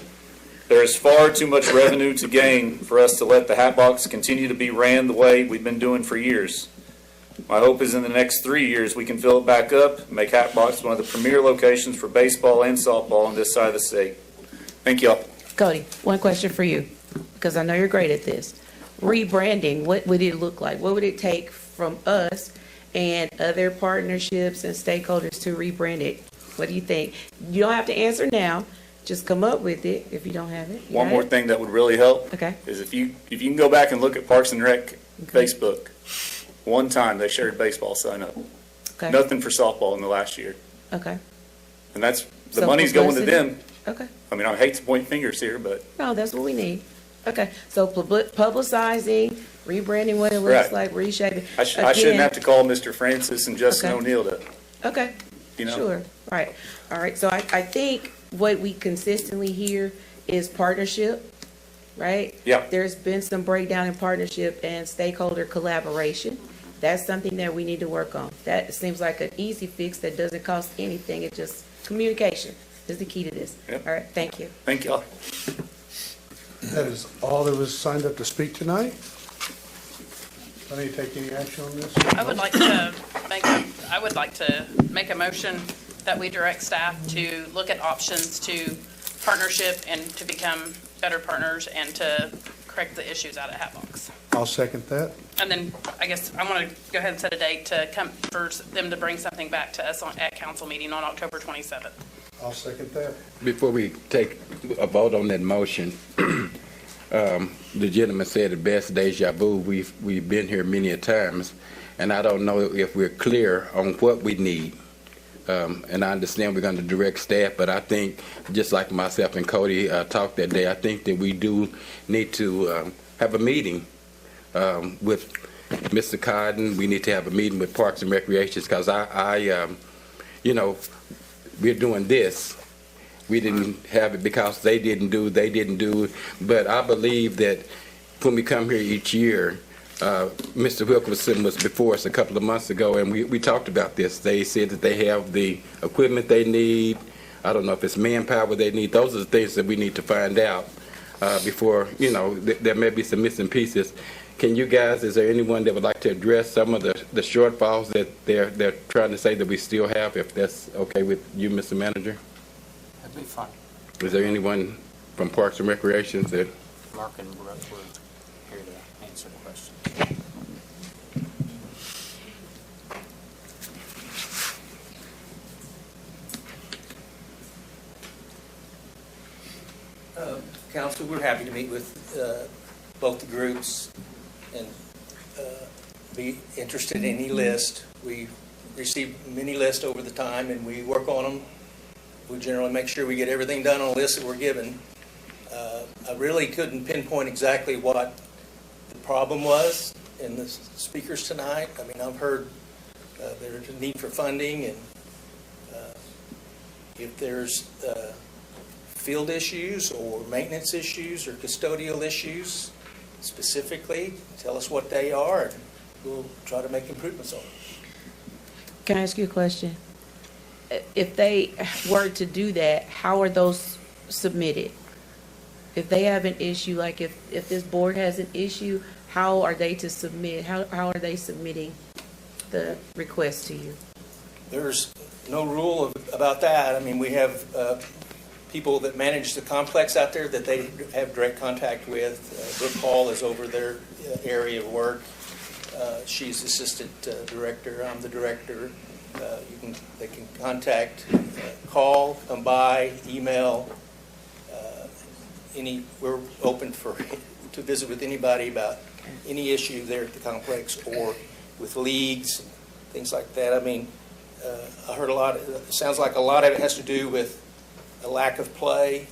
There is far too much revenue to gain for us to let the Hatbox continue to be ran the way we've been doing for years. My hope is in the next 3 years we can fill it back up and make Hatbox one of the premier locations for baseball and softball on this side of the state. Thank y'all. Cody, one question for you, because I know you're great at this. Rebranding, what would it look like? What would it take from us and other partnerships and stakeholders to rebrand it? What do you think? You don't have to answer now. Just come up with it if you don't have it. One more thing that would really help is if you can go back and look at Parks and Rec Facebook. One time they shared baseball sign up. Okay. Nothing for softball in the last year. Okay. And that's the So money's going to publicity. them. Okay. I mean, I hate to point fingers here, but No, that's what we need. Okay. So publicizing, rebranding what it looks Right. like, reshaping. I shouldn't Again- have to call Mr. Francis and Justin Okay. O'Neill to, Okay. Sure. Right. All right. So I think what we consistently hear is partnership, right? Yeah. There's been some breakdown in partnership and stakeholder collaboration. That's something that we need to work on. That seems like an easy fix that doesn't cost anything. It's just communication is the key to this. Yep. All right. Thank you. Thank y'all. That is all that was signed up to speak tonight. Do I need to take any action on this? I would like to make a motion that we direct staff to look at options to partnership and to become better partners and to correct the issues out at Hatbox. I'll second that. And then I guess I want to go ahead and set a date to come for them to bring something back to us at council meeting on October 27th. I'll second that. Before we take a vote on that motion, the gentleman said the best deja vu. We've been here many a times, and I don't know if we're clear on what we need. And I understand we're going to direct staff, but I think, just like myself and Cody talked that day, I think that we do need to have a meeting with Mr. Cotton. We need to have a meeting with Parks and Recreation, because we're doing this. We didn't have it because they didn't do, but I believe that when we come here each year, Mr. Wilkerson was before us a couple of months ago, and we talked about this. They said that they have the equipment they need. I don't know if it's manpower they need. Those are the things that we need to find out before, there may be some missing pieces. Can you guys, is there anyone that would like to address some of the shortfalls that they're trying to say that we still have, if that's okay with you, Mr. Manager? That'd be fine. Is there anyone from Parks and Recreation that? Mark and Brooke were here to answer the question. Council, we're happy to meet with both the groups and be interested in any list. We receive many lists over the time and we work on them. We generally make sure we get everything done on a list that we're given. I really couldn't pinpoint exactly what the problem was in the speakers tonight. I mean, I've heard there's a need for funding, and if there's field issues or maintenance issues or custodial issues specifically, tell us what they are, and we'll try to make improvements on them. Can I ask you a question? If they were to do that, how are those submitted? If they have an issue, like if this board has an issue, how are they to submit? How are they submitting the request to you? There's no rule about that. I mean, we have people that manage the complex out there that they have direct contact with. Brooke Hall is over their area of work. She's assistant director. I'm the director. They can contact, call, come by, email. We're open to visit with anybody about any issue there at the complex or with leagues, things like that. I mean, I heard it sounds like a lot of it has to do with a lack of play.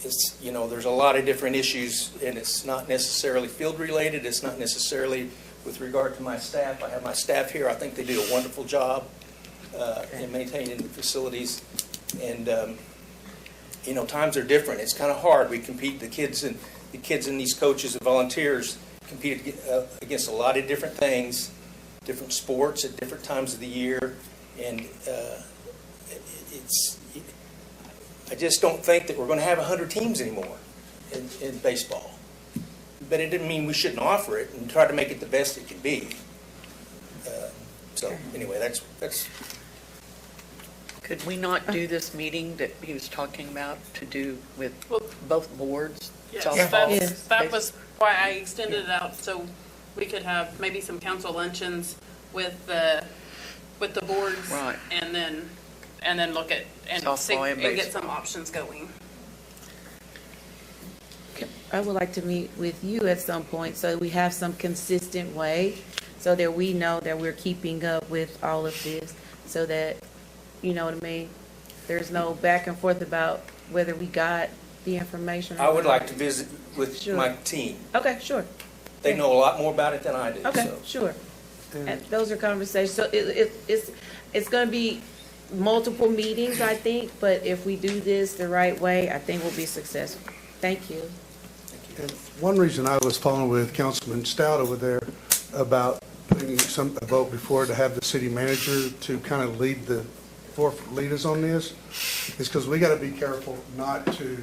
There's a lot of different issues, and it's not necessarily field related. It's not necessarily with regard to my staff. I have my staff here. I think they do a wonderful job in maintaining the facilities. And times are different. It's kind of hard. We compete. The kids and these coaches and volunteers compete against a lot of different things, different sports at different times of the year, and I just don't think that we're going to have 100 teams anymore in baseball. But it didn't mean we shouldn't offer it and try to make it the best it can be. So anyway, that's. Could we not do this meeting that he was talking about to do with both boards? Yes, Softball? that was why I extended it out, so we could have maybe some council luncheons with the boards. Right. And then look at, and get some options going. I would like to meet with you at some point so we have some consistent way so that we know that we're keeping up with all of this, so that, you know what I mean? There's no back and forth about whether we got the information. I would like to visit with my team. Okay, sure. They know a lot more about it than I do. Okay, so. sure. And those are conversations. So it's going to be multiple meetings, I think, but if we do this the right way, I think we'll be successful. Thank you. And one reason I was following with Councilman Stout over there about putting a vote before to have the city manager to kind of lead us on this is because we got to be careful not to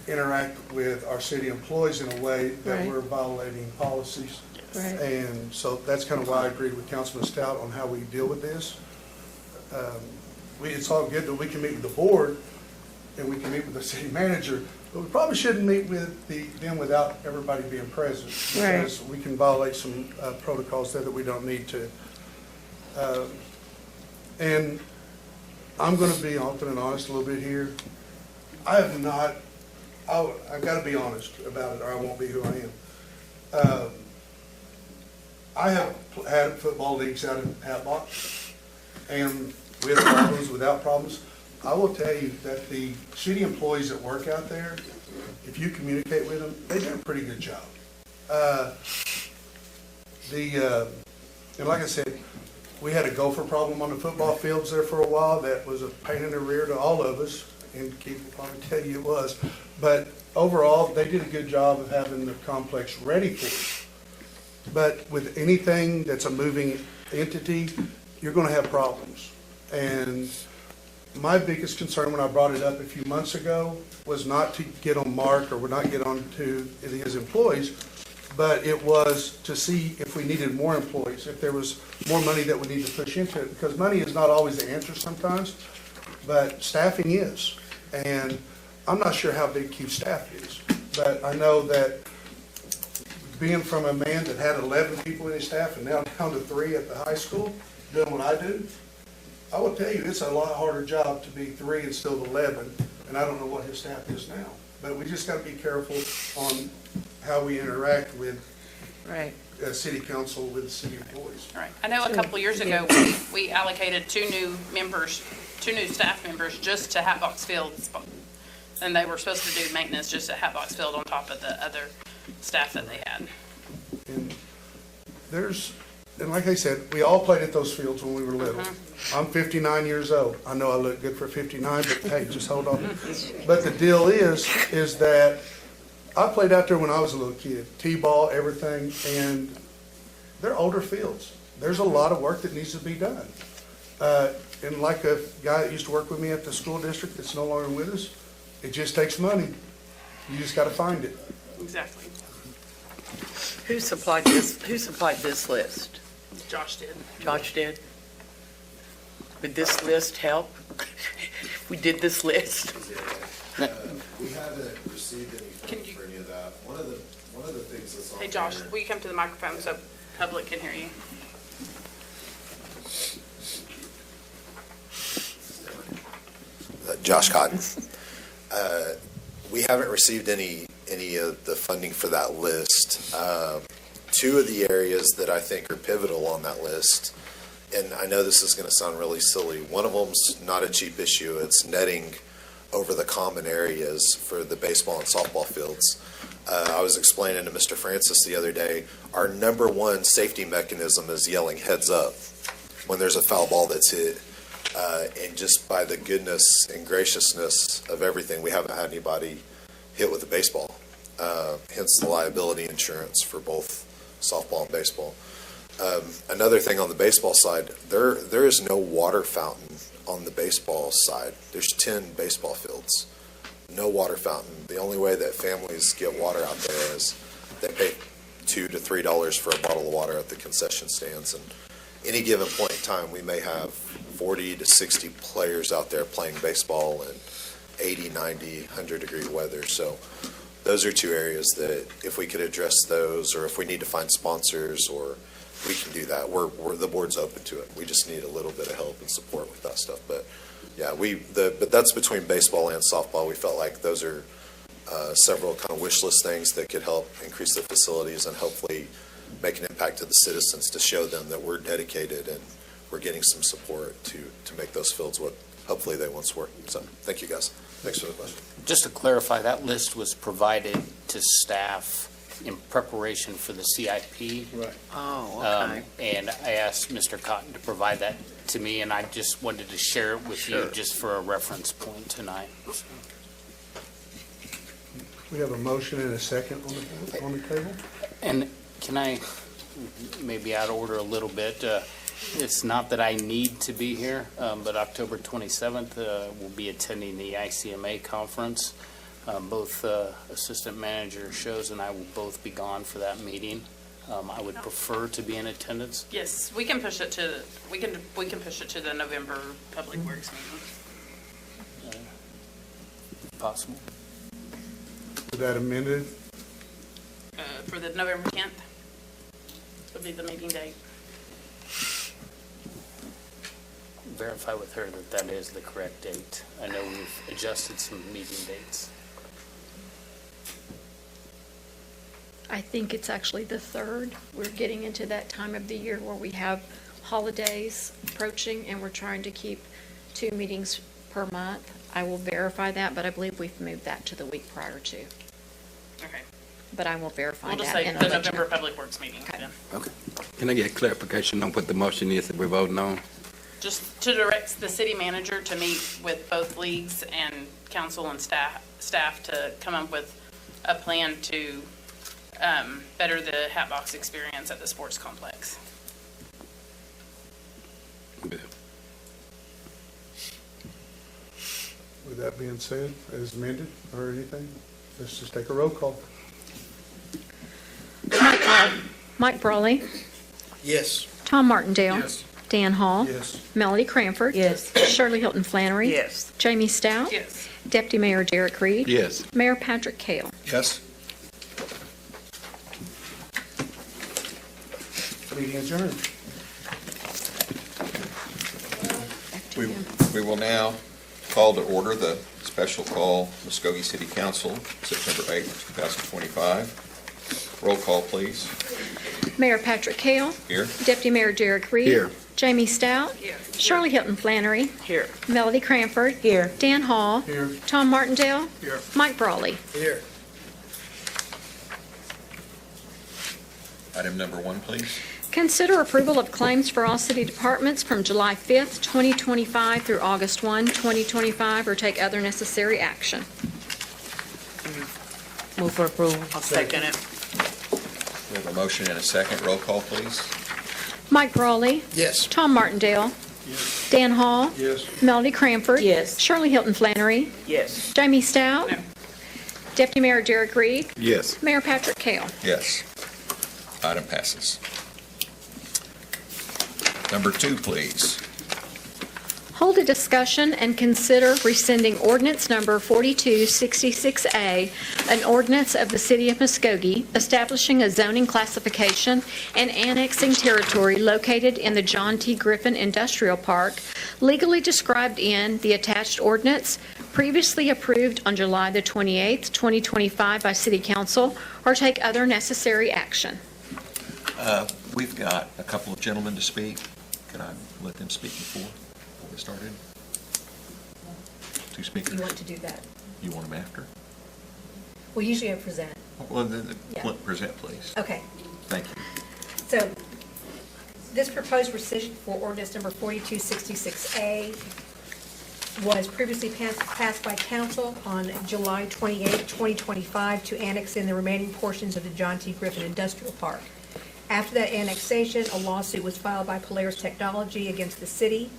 interact with our city employees in a way that we're violating policies. Right. And so that's kind of why I agreed with Councilman Stout on how we deal with this. It's all good that we can meet with the board and we can meet with the city manager, but we probably shouldn't meet with them without everybody being present. Because we can violate some protocols there that we don't need to. And I'm going to be open and honest a little bit here. I've got to be honest about it or I won't be who I am. I have had football leagues out in Hatbox, and with problems, without problems. I will tell you that the city employees that work out there, if you communicate with them, they do a pretty good job. And like I said, we had a gopher problem on the football fields there for a while that was a pain in the rear to all of us, and Keith will probably tell you it was. But overall, they did a good job of having the complex ready for us. But with anything that's a moving entity, you're gonna have problems. And my biggest concern when I brought it up a few months ago was not to get on Mark or would not get on to his employees, but it was to see if we needed more employees, if there was more money that we need to push into it, because money is not always the answer sometimes, but staffing is. And I'm not sure how big Q's staff is, but I know that being from a man that had 11 people in his staff and now down to 3 at the high school, doing what I do, I will tell you, it's a lot harder job to be 3 and still 11, and I don't know what his staff is now. But we just got to be careful on how we interact with city council, with city employees. All right. I know a couple years ago, we allocated 2 new staff members just to Hatbox Field. And they were supposed to do maintenance just at Hatbox Field on top of the other staff that they had. And and like I said, we all played at those fields when we were little. I'm 59 years old. I know I look good for 59, but hey, just hold on. But the deal is that I played out there when I was a little kid, T-ball, everything, and they're older fields. There's a lot of work that needs to be done. And like a guy that used to work with me at the school district that's no longer with us, it just takes money. You just got to find it. Exactly. Who supplied this list? Josh did. Josh did? Would this list help? We did this list. We haven't received any funds for any of that. One of the things that's on Hey, Josh, there- will you come to the microphone so public can hear you? Josh Cotton. We haven't received any of the funding for that list. 2 of the areas that I think are pivotal on that list, and I know this is going to sound really silly, one of them's not a cheap issue. It's netting over the common areas for the baseball and softball fields. I was explaining to Mr. Francis the other day, our number 1 safety mechanism is yelling heads up when there's a foul ball that's hit. And just by the goodness and graciousness of everything, we haven't had anybody hit with a baseball. Hence the liability insurance for both softball and baseball. Another thing on the baseball side, there is no water fountain on the baseball side. There's 10 baseball fields. No water fountain. The only way that families get water out there is they pay $2 to $3 for a bottle of water at the concession stands. And any given point in time, we may have 40 to 60 players out there playing baseball in 80, 90, 100-degree weather. So those are 2 areas that if we could address those, or if we need to find sponsors, or we can do that. The board's open to it. We just need a little bit of help and support with that stuff. But yeah, but that's between baseball and softball. We felt like those are several kind of wish list things that could help increase the facilities and hopefully make an impact to the citizens, to show them that we're dedicated and we're getting some support to make those fields what hopefully they once were. So thank you, guys. Thanks for the question. Just to clarify, that list was provided to staff in preparation for the CIP. Right. Oh, okay. And I asked Mr. Cotton to provide that to me, and I just wanted to share it with you just for a reference point tonight. We have a motion and a second on the table. And can I maybe out of order a little bit? It's not that I need to be here, but October 27th, we'll be attending the ICMA conference. Both Assistant Manager Shows and I will both be gone for that meeting. I would prefer to be in attendance. Yes, we can push it to, we can push it to the November Public Works meeting. Possible. With that amended, For the November 10th would be the meeting date. Verify with her that that is the correct date. I know we've adjusted some meeting dates. I think it's actually the 3rd. We're getting into that time of the year where we have holidays approaching, and we're trying to keep 2 meetings per month. I will verify that, but I believe we've moved that to the week prior to. Okay. But I will verify We'll just that. say and the I'll let you November know. Public Works meeting then. Okay. Can I get clarification on what the motion is that we're voting on? Just to direct the city manager to meet with both leagues and council and staff to come up with a plan to better the Hatbox experience at the sports complex. With that being said, as amended or anything, let's just take a roll call. Mike Brawley, Yes. Tom Martindale. Yes. Dan Hall. Yes. Melody Cranford. Yes. Shirley Hilton Flannery. Yes. Jamie Stout. Yes. Deputy Mayor Derek Reed. Yes. Mayor Patrick Kell. Yes. Meeting adjourned. We will now call to order the special call Muskogee City Council, September 8th, 2025. Roll call, please. Mayor Patrick Kell. Here. Deputy Mayor Derek Reed. Here. Jamie Stout. Yes. Shirley Hilton Flannery. Here. Melody Cranford. Here. Dan Hall. Here. Tom Martindale. Here. Mike Brawley. Here. Item number 1, please. Consider approval of claims for all city departments from July 5th, 2025 through August 1, 2025, or take other necessary action. Move for approval. I'll second it. We have a motion and a second. Roll call, please. Mike Brawley. Yes. Tom Martindale. Dan Hall. Yes. Melody Cranford. Yes. Shirley Hilton Flannery. Yes. Jamie Stout. No. Deputy Mayor Derek Reed. Yes. Mayor Patrick Kell. Yes. Item passes. Number 2, please. Hold a discussion and consider rescinding ordinance number 4266A, an ordinance of the City of Muskogee establishing a zoning classification and annexing territory located in the John T. Griffin Industrial Park, legally described in the attached ordinance, previously approved on July the 28th, 2025 by City Council, or take other necessary action. We've got a couple of gentlemen to speak. Can I let them speak before we started? 2 speakers. You want to do that? You want them after? Well, usually I present. Well, then, Yeah. present, please. Okay. Thank you. So this proposed rescission for ordinance number 4266A was previously passed by council on July 28, 2025, to annex in the remaining portions of the John T. Griffin Industrial Park. After that annexation, a lawsuit was filed by Polaris Technology against the city.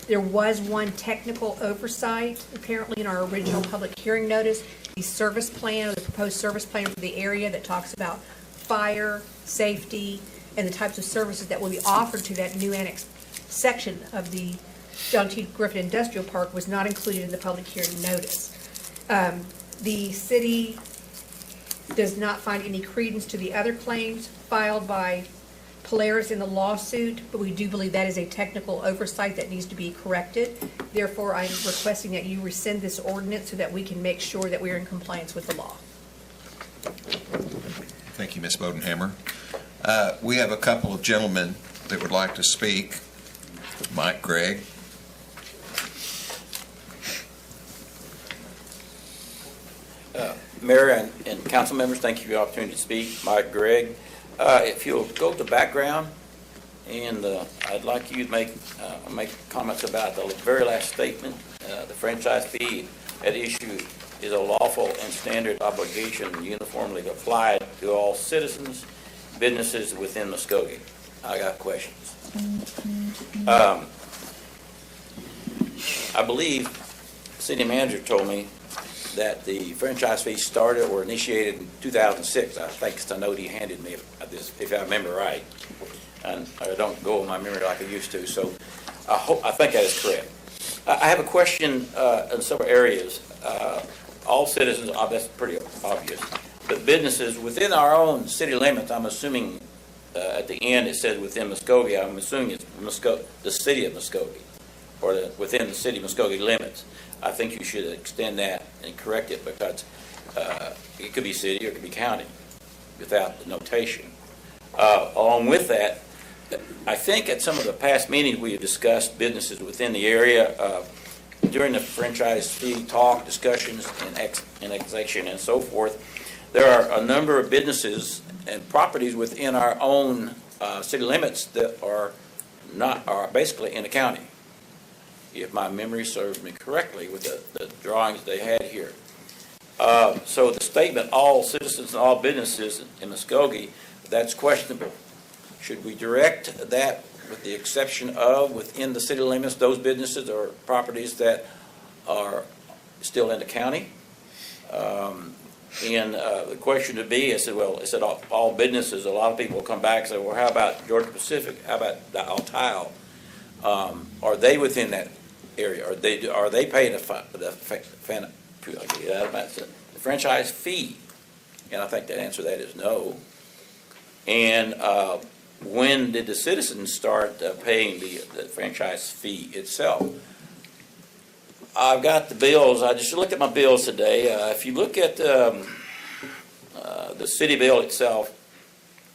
There was one technical oversight, apparently in our original public hearing notice, the service plan, or the proposed service plan for the area that talks about fire, safety, and the types of services that will be offered to that new annex section of the John T. Griffin Industrial Park was not included in the public hearing notice. The city does not find any credence to the other claims filed by Polaris in the lawsuit, but we do believe that is a technical oversight that needs to be corrected. Therefore, I'm requesting that you rescind this ordinance so that we can make sure that we are in compliance with the law. Thank you, Ms. Bodenhammer. We have a couple of gentlemen that would like to speak. Mike Gregg. Mayor and council members, thank you for the opportunity to speak. Mike Gregg. If you'll go to background, and I'd like you to make comments about the very last statement. The franchise fee at issue is a lawful and standard obligation uniformly applied to all citizens, businesses within Muskogee. I got questions. I believe the city manager told me that the franchise fee started or initiated in 2006. I think it's a note he handed me, if I remember right. And I don't go on my memory like I used to, so I think that is correct. I have a question in several areas. All citizens, that's pretty obvious, but businesses within our own city limits, I'm assuming at the end it says within Muskogee, I'm assuming it's the city of Muskogee, or within the city of Muskogee limits. I think you should extend that and correct it, because it could be city or it could be county without the notation. Along with that, I think at some of the past meetings we have discussed businesses within the area during the franchise fee talk, discussions, and annexation and so forth. There are a number of businesses and properties within our own city limits that are basically in the county, if my memory serves me correctly with the drawings they had here. So the statement, all citizens and all businesses in Muskogee, that's questionable. Should we direct that with the exception of within the city limits, those businesses or properties that are still in the county? And the question to be, I said, well, I said all businesses. A lot of people will come back and say, well, how about Georgia Pacific? How about the Altile? Are they within that area? Are they paying the franchise fee? And I think the answer to that is no. And when did the citizens start paying the franchise fee itself? I've got the bills. I just looked at my bills today. If you look at the city bill itself,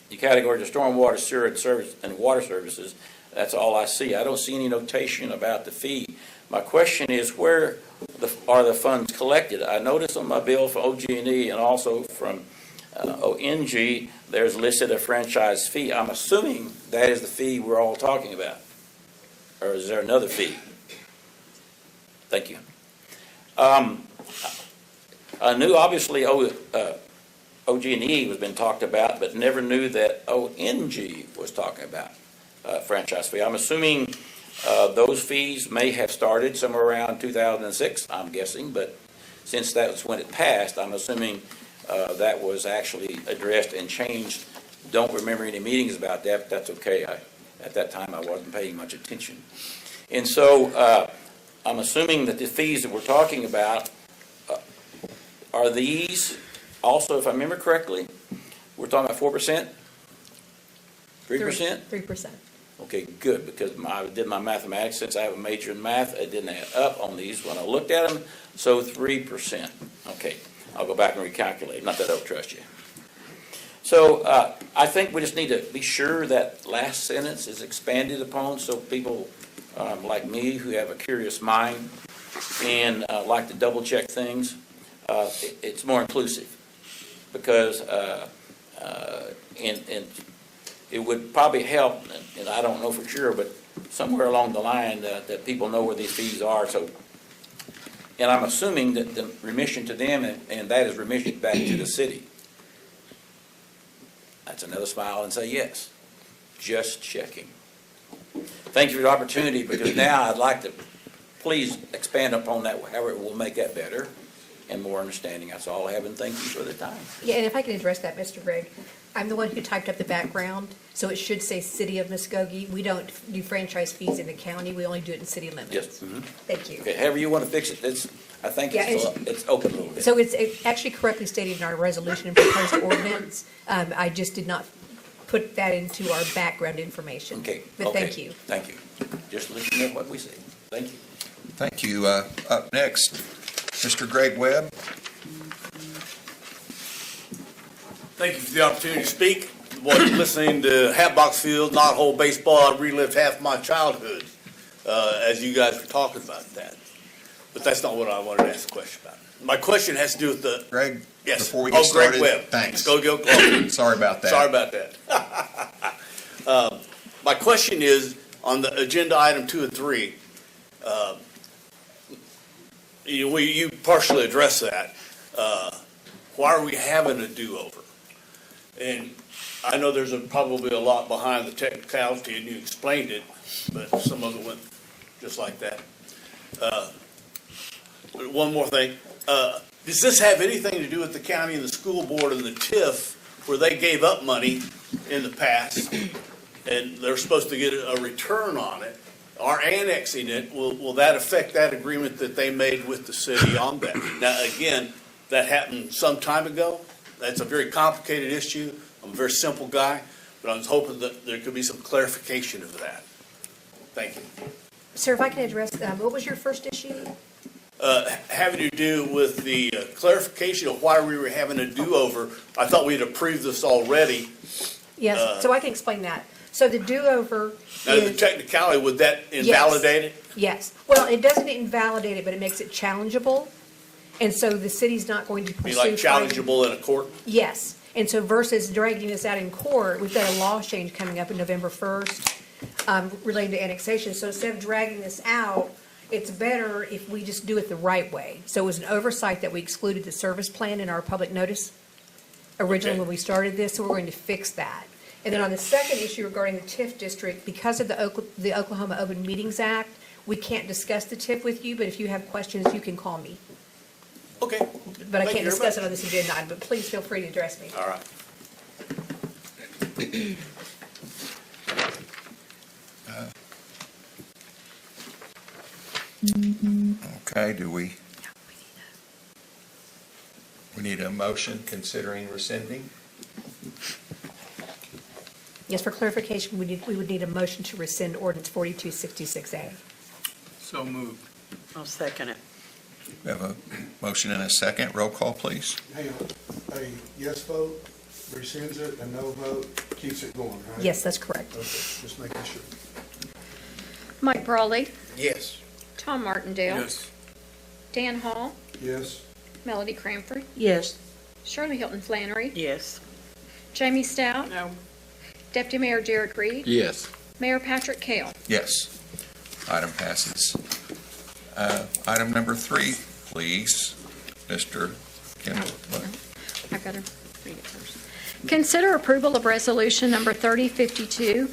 you categorize the stormwater, sewer, and service and water services. That's all I see. I don't see any notation about the fee. My question is, where are the funds collected? I noticed on my bill for OG&E and also from ONG, there's listed a franchise fee. I'm assuming that is the fee we're all talking about. Or is there another fee? Thank you. I knew obviously OG&E was been talked about, but never knew that ONG was talking about franchise fee. I'm assuming those fees may have started somewhere around 2006, I'm guessing, but since that was when it passed, I'm assuming that was actually addressed and changed. Don't remember any meetings about that, but that's okay. At that time, I wasn't paying much attention. And so I'm assuming that the fees that we're talking about are these also, if I remember correctly, we're talking about 4%? 3%? 3%. Okay, good, because I did my mathematics. Since I have a major in math, it didn't add up on these when I looked at them. So 3%. Okay, I'll go back and recalculate. Not that I don't trust you. So I think we just need to be sure that last sentence is expanded upon so people like me who have a curious mind and like to double check things, it's more inclusive because and it would probably help, and I don't know for sure, but somewhere along the line that people know where these fees are. So, and I'm assuming that the remission to them and that is remission back to the city. That's another smile and say yes. Just checking. Thank you for the opportunity, because now I'd like to please expand upon that, however it will make that better and more understanding. That's all I have, and thank you for the time. Yeah, and if I can address that, Mr. Gregg, I'm the one who typed up the background, so it should say City of Muskogee. We don't do franchise fees in the county, we only do it in city limits. Yes. Mm-hmm. Thank you. Okay, however you want to fix it, I think Yeah, it's open a little bit. So it's actually correctly stated in our resolution and proposed ordinance. I just did not put that into our background information. Okay. But okay. thank you. Thank you. Just listen to what we say. Thank you. Thank you. Up next, Mr. Greg Webb. Thank you for the opportunity to speak. While listening to Hatbox Field, Knot Hole Baseball, I relived half my childhood as you guys were talking about that. But that's not what I wanted to ask a question about. My question has to do with the... Greg, yes. before we get started, Greg Webb. thanks. Go Oklahoma. Sorry about that. Sorry about that. My question is, on the agenda item 2 and 3, you partially addressed that. Why are we having a do-over? And I know there's probably a lot behind the technicality, and you explained it, but some of it went just like that. One more thing. Does this have anything to do with the county and the school board and the TIF, where they gave up money in the past, and they're supposed to get a return on it? Our annexing it, will that affect that agreement that they made with the city on that? Now, again, that happened some time ago. That's a very complicated issue. I'm a very simple guy, but I was hoping that there could be some clarification of that. Thank you. Sir, if I can address, what was your first issue? Having to do with the clarification of why we were having a do-over. I thought we had approved this already. Yes, so I can explain that. So the do-over Now, the technicality, would that invalidate it? Yes. Well, it doesn't invalidate it, but it makes it challengeable. And so the city's not going to pursue. Be like challengeable in a court? Yes. And so versus dragging this out in court, we've got a law change coming up in November 1st relating to annexation. So instead of dragging this out, It's better if we just do it the right way. So it was an oversight that we excluded the service plan in our public notice originally when we started this, so we're going to fix that. And then on the second issue regarding the TIF district, because of the Oklahoma Open Meetings Act, we can't discuss the TIF with you, but if you have questions, you can call me. Okay. But I Thank can't you very discuss it much. on this agenda item, but please feel free to address me. All right. Okay, do we need a motion considering rescinding? Yes, for clarification, we would need a motion to rescind ordinance 4266A. So moved. I'll second it. We have a motion and a second. Roll call, please. Hang on, a yes vote rescinds it, a no vote keeps it going, right? Yes, that's correct. Okay, just making sure. Mike Brawley, Yes. Tom Martindale, Yes. Dan Hall, Yes, Melody Cranford, Yes. Shirley Hilton Flannery, Yes. Jamie Stout, No. Deputy Mayor Derek Reed, Yes. Mayor Patrick Kell. Yes. Item passes. Item number 3, please, Mr. Kimball. I've got to read it first. Consider approval of resolution number 3052,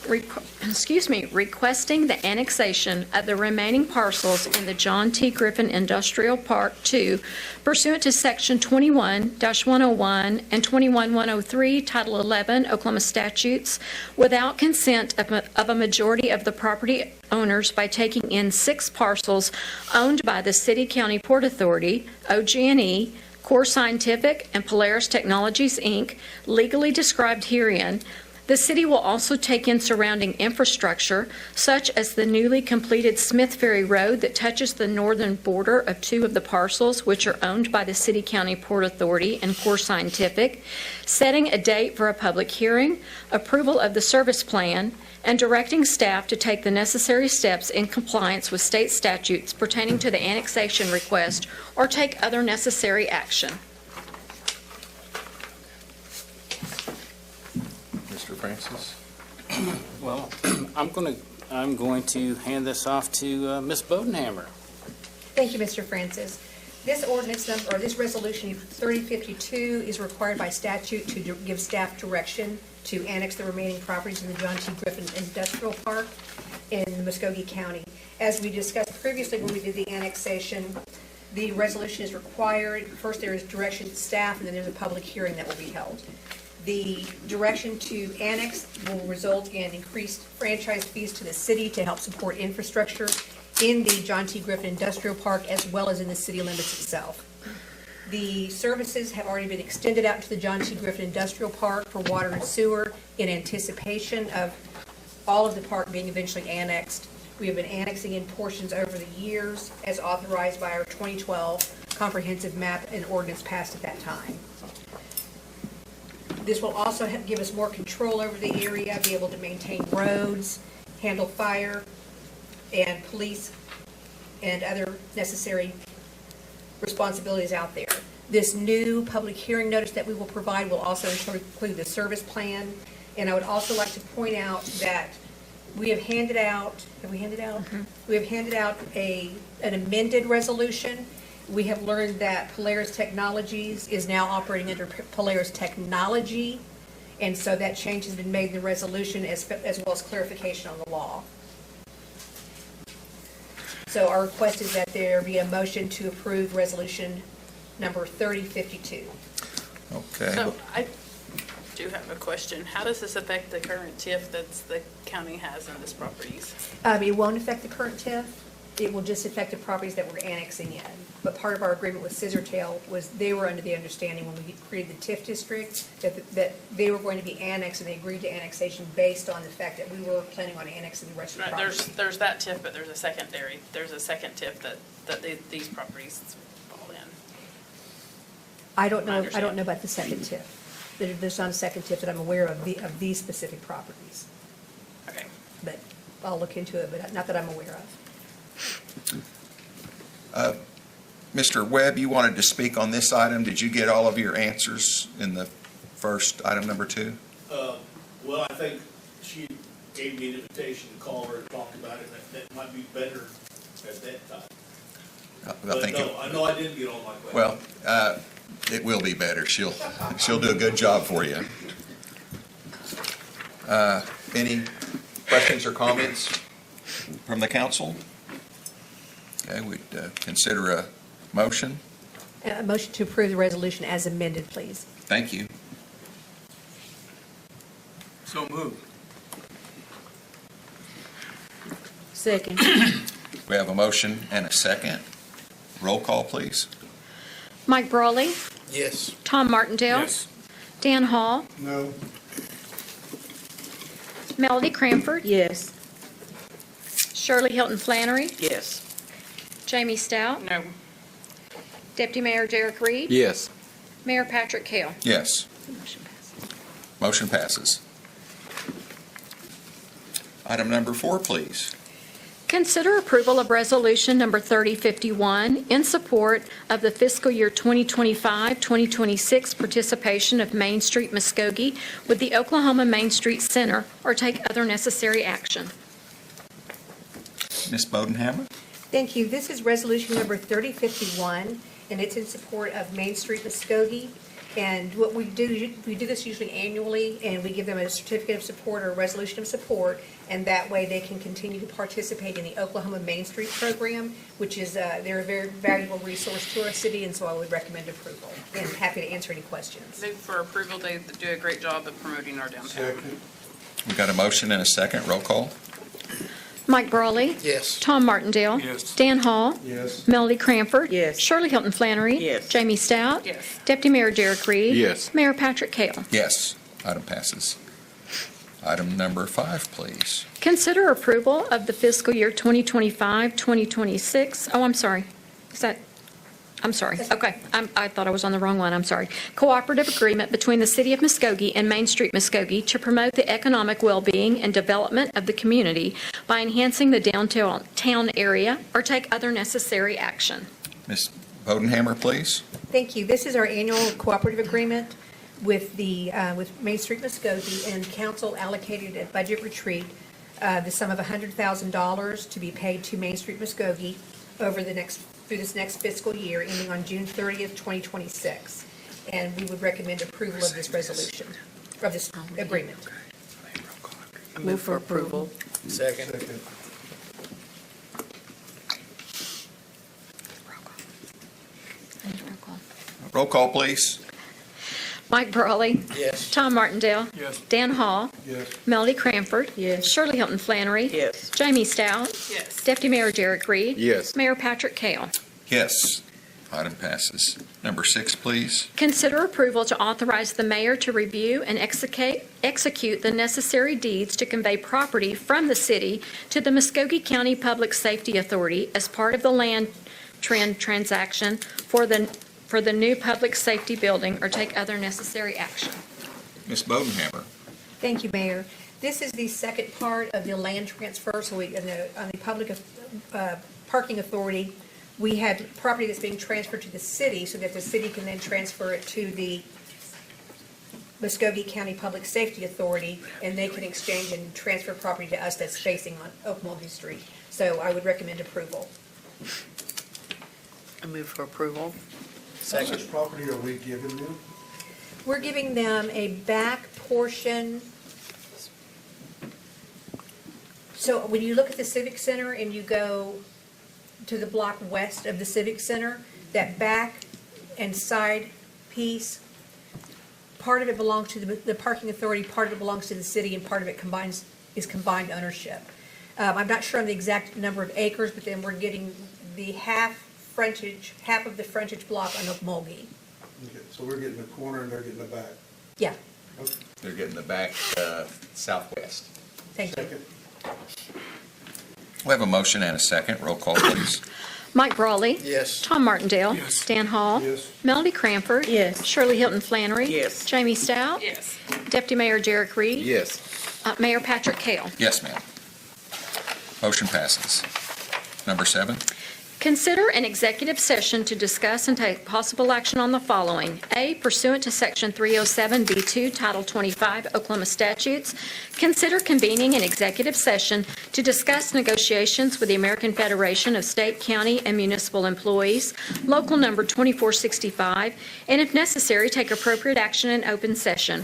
requesting the annexation of the remaining parcels in the John T. Griffin Industrial Park 2 pursuant to Section 21-101 and 21-103, Title 11 Oklahoma statutes, without consent of a majority of the property owners by taking in 6 parcels owned by the City County Port Authority, OG&E, Core Scientific, and Polaris Technologies, Inc., legally described herein. The city will also take in surrounding infrastructure, such as the newly completed Smith Ferry Road that touches the northern border of 2 of the parcels, which are owned by the City County Port Authority and Core Scientific, setting a date for a public hearing, approval of the service plan, and directing staff to take the necessary steps in compliance with state statutes pertaining to the annexation request or take other necessary action. Mr. Francis? Well, I'm going to hand this off to Ms. Bodenhammer. Thank you, Mr. Francis. This ordinance number, or this resolution 3052 is required by statute to give staff direction to annex the remaining properties in the John T. Griffin Industrial Park in Muskogee County. As we discussed previously when we did the annexation, the resolution is required. First, there is direction to staff, and then there's a public hearing that will be held. The direction to annex will result in increased franchise fees to the city to help support infrastructure in the John T. Griffin Industrial Park as well as in the city limits itself. The services have already been extended out to the John T. Griffin Industrial Park for water and sewer in anticipation of all of the park being eventually annexed. We have been annexing in portions over the years as authorized by our 2012 comprehensive map and ordinance passed at that time. This will also give us more control over the area, be able to maintain roads, handle fire, and police, and other necessary responsibilities out there. This new public hearing notice that we will provide will also include the service plan. And I would also like to point out that we have handed out, We have handed out an amended resolution. We have learned that Polaris Technologies is now operating under Polaris Technology, and so that change has been made in the resolution as well as clarification on the law. So our request is that there be a motion to approve resolution number 3052. Okay. So I do have a question. How does this affect the current TIF that the county has in this properties? It won't affect the current TIF. It will just affect the properties that we're annexing in. But part of our agreement with Scissortail was they were under the understanding when we created the TIF district that they were going to be annexed, and they agreed to annexation based on the fact that we were planning on annexing the rest of the Right, property. there's that TIF, but there's a second TIF that these properties fall in. I don't know about the second TIF. There's not a second TIF that I'm aware of these specific properties. Okay. But I'll look into it, but not that I'm aware of. Mr. Webb, you wanted to speak on this item. Did you get all of your answers in the first item number 2? Well, I think she gave me an invitation to call her and talk about it. That might be better at that time. I But think, no, I know I didn't get all my questions. well, it will be better. She'll do a good job for you. Any questions or comments from the council? Okay, we'd consider a motion. A motion to approve the resolution as amended, please. Thank you. So moved. Second. We have a motion and a second. Roll call, please. Mike Brawley, Yes. Tom Martindale. Yes. Dan Hall, No. Melody Cranford, Yes. Shirley Hilton Flannery, Yes. Jamie Stout, No. Deputy Mayor Derek Reed, Yes. Mayor Patrick Kell. Yes. Motion passes. Item number 4, please. Consider approval of Resolution Number 3051 in support of the fiscal year 2025-2026 participation of Main Street Muskogee with the Oklahoma Main Street Center, or take other necessary action. Ms. Bodenhammer? Thank you. This is resolution number 3051, and it's in support of Main Street Muskogee. And what we do this usually annually, and we give them a certificate of support or a resolution of support, and that way they can continue to participate in the Oklahoma Main Street program, which is, they're a very valuable resource to our city, and so I would recommend approval. And happy to answer any questions. Move for approval. They do a great job of promoting our downtown. Second. We've got a motion and a second. Roll call. Mike Brawley, Yes. Tom Martindale. Yes. Dan Hall, Yes. Melody Cranford. Yes. Shirley Hilton Flannery. Yes. Jamie Stout. Yes. Deputy Mayor Derek Reed. Yes. Mayor Patrick Kell. Yes. Item passes. Item number 5, please. Consider approval of the fiscal year 2025-2026. Oh, I'm sorry. I'm sorry. Okay. I thought I was on the wrong one. I'm sorry. Cooperative agreement between the City of Muskogee and Main Street Muskogee to promote the economic well-being and development of the community by enhancing the downtown area or take other necessary action. Ms. Bodenhammer, please. Thank you. This is our annual cooperative agreement with with Main Street Muskogee, and council allocated at budget retreat the sum of $100,000 to be paid to Main Street Muskogee through this next fiscal year, ending on June 30th, 2026. And we would recommend approval of this resolution, of this agreement. Move for approval. Second. Second. Roll call, please. Mike Brawley. Yes. Tom Martindale. Yes. Dan Hall. Yes. Melody Cranford. Yes. Shirley Hilton Flannery. Yes. Jamie Stout. Yes. Deputy Mayor Derek Reed. Yes. Mayor Patrick Kell. Yes. Item passes. Number 6, please. Consider approval to authorize the mayor to review and execute the necessary deeds to convey property from the city to the Muskogee County Public Safety Authority as part of the land trend transaction for the new public safety building or take other necessary action. Ms. Bodenhammer. Thank you, Mayor. This is the second part of the land transfer. So on the public parking authority, we had property that's being transferred to the city so that the city can then transfer it to the Muskogee County Public Safety Authority, and they can exchange and transfer property to us that's facing on Okmulgee Street. So I would recommend approval. I move for approval. How much property are we giving them? We're giving them a back portion. So when you look at the Civic Center and you go to the block west of the Civic Center, that back and side piece, part of it belongs to the parking authority, part of it belongs to the city, and part of it is combined ownership. I'm not sure on the exact number of acres, but then we're getting the half of the frontage block on Okmulgee. Okay, so we're getting the corner and they're getting the back. Yeah, They're getting the back southwest. thank you. Second. We have a motion and a second. Roll call, please. Mike Brawley. Yes. Tom Martindale. Yes. Dan Hall. Yes. Melody Cranford. Yes. Shirley Hilton Flannery. Yes. Jamie Stout. Yes. Deputy Mayor Derek Reed. Yes. Mayor Patrick Kell. Yes, ma'am. Motion passes. Number 7. Consider an executive session to discuss and take possible action on the following. A, pursuant to Section 307B2, Title 25 Oklahoma statutes, consider convening an executive session to discuss negotiations with the American Federation of State, County, and Municipal Employees, Local Number 2465, and if necessary, take appropriate action in open session.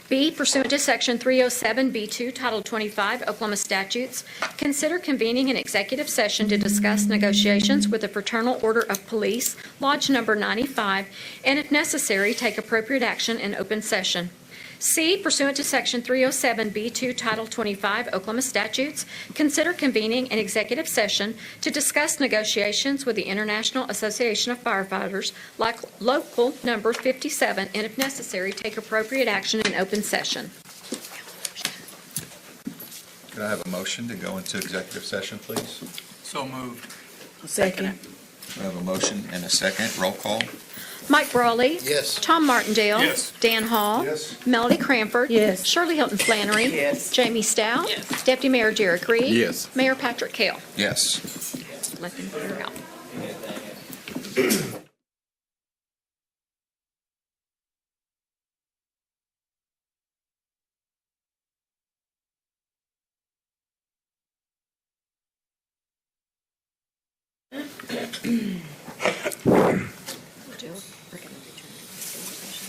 B, pursuant to Section 307B2, Title 25 Oklahoma statutes, consider convening an executive session to discuss negotiations with the Fraternal Order of Police, Lodge Number 95, and if necessary, take appropriate action in open session. C, pursuant to Section 307B2, Title 25 Oklahoma statutes, consider convening an executive session to discuss negotiations with the International Association of Firefighters, like Local Number 57, and if necessary, take appropriate action in open session. Could I have a motion to go into executive session, please? So moved. Second. We have a motion and a second. Roll call. Mike Brawley. Yes. Tom Martindale. Yes. Dan Hall. Yes. Melody Cranford. Yes. Shirley Hilton Flannery. Yes. Jamie Stout. Yes. Deputy Mayor Derek Reed. Yes. Mayor Patrick Kell. Yes. Let them clear out.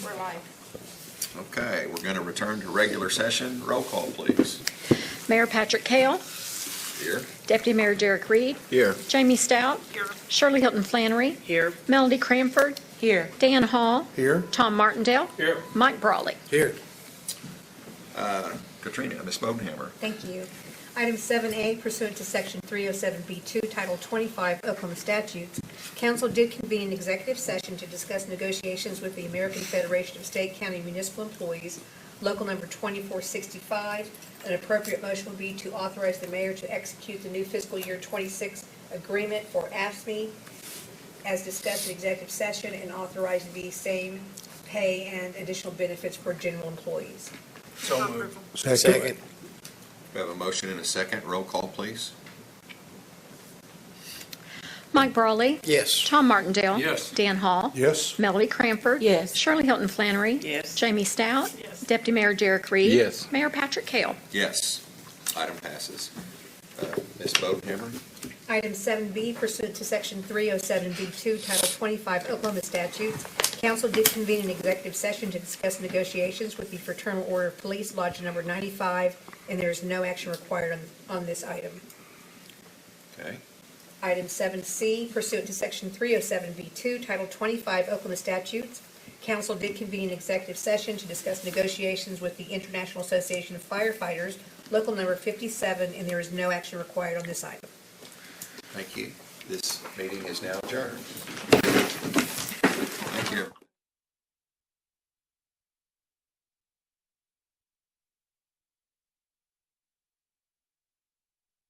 We're live. Okay, we're going to return to regular session. Roll call, please. Mayor Patrick Kell. Here. Deputy Mayor Derek Reed. Here. Jamie Stout. Here. Shirley Hilton Flannery. Here. Melody Cranford. Here. Dan Hall. Here. Tom Martindale. Here. Mike Brawley. Here. Katrina, Ms. Bodenhammer. Thank you. Item 7A, pursuant to Section 307B2, Title 25 Oklahoma statutes, council did convene an executive session to discuss negotiations with the American Federation of State, County, and Municipal Employees, Local Number 2465. An appropriate motion would be to authorize the mayor to execute the new fiscal year 26 agreement for AFSCME as discussed in executive session, and authorize the same pay and additional benefits for general employees. So moved. Second. We have a motion and a second. Roll call, please. Mike Brawley. Yes. Tom Martindale. Yes. Dan Hall. Yes. Melody Cranford. Yes. Shirley Hilton Flannery. Yes. Jamie Stout. Yes. Deputy Mayor Derek Reed. Yes. Mayor Patrick Kell. Yes. Item passes. Ms. Bodenhammer. Item 7B, pursuant to Section 307B2, Title 25 Oklahoma statutes, council did convene an executive session to discuss negotiations with the Fraternal Order of Police, Lodge Number 95, and there is no action required on this item. Okay. Item 7C, pursuant to Section 307B2, Title 25 Oklahoma statutes, council did convene an executive session to discuss negotiations with the International Association of Firefighters, Local Number 57, and there is no action required on this item. Thank you. This meeting is now adjourned.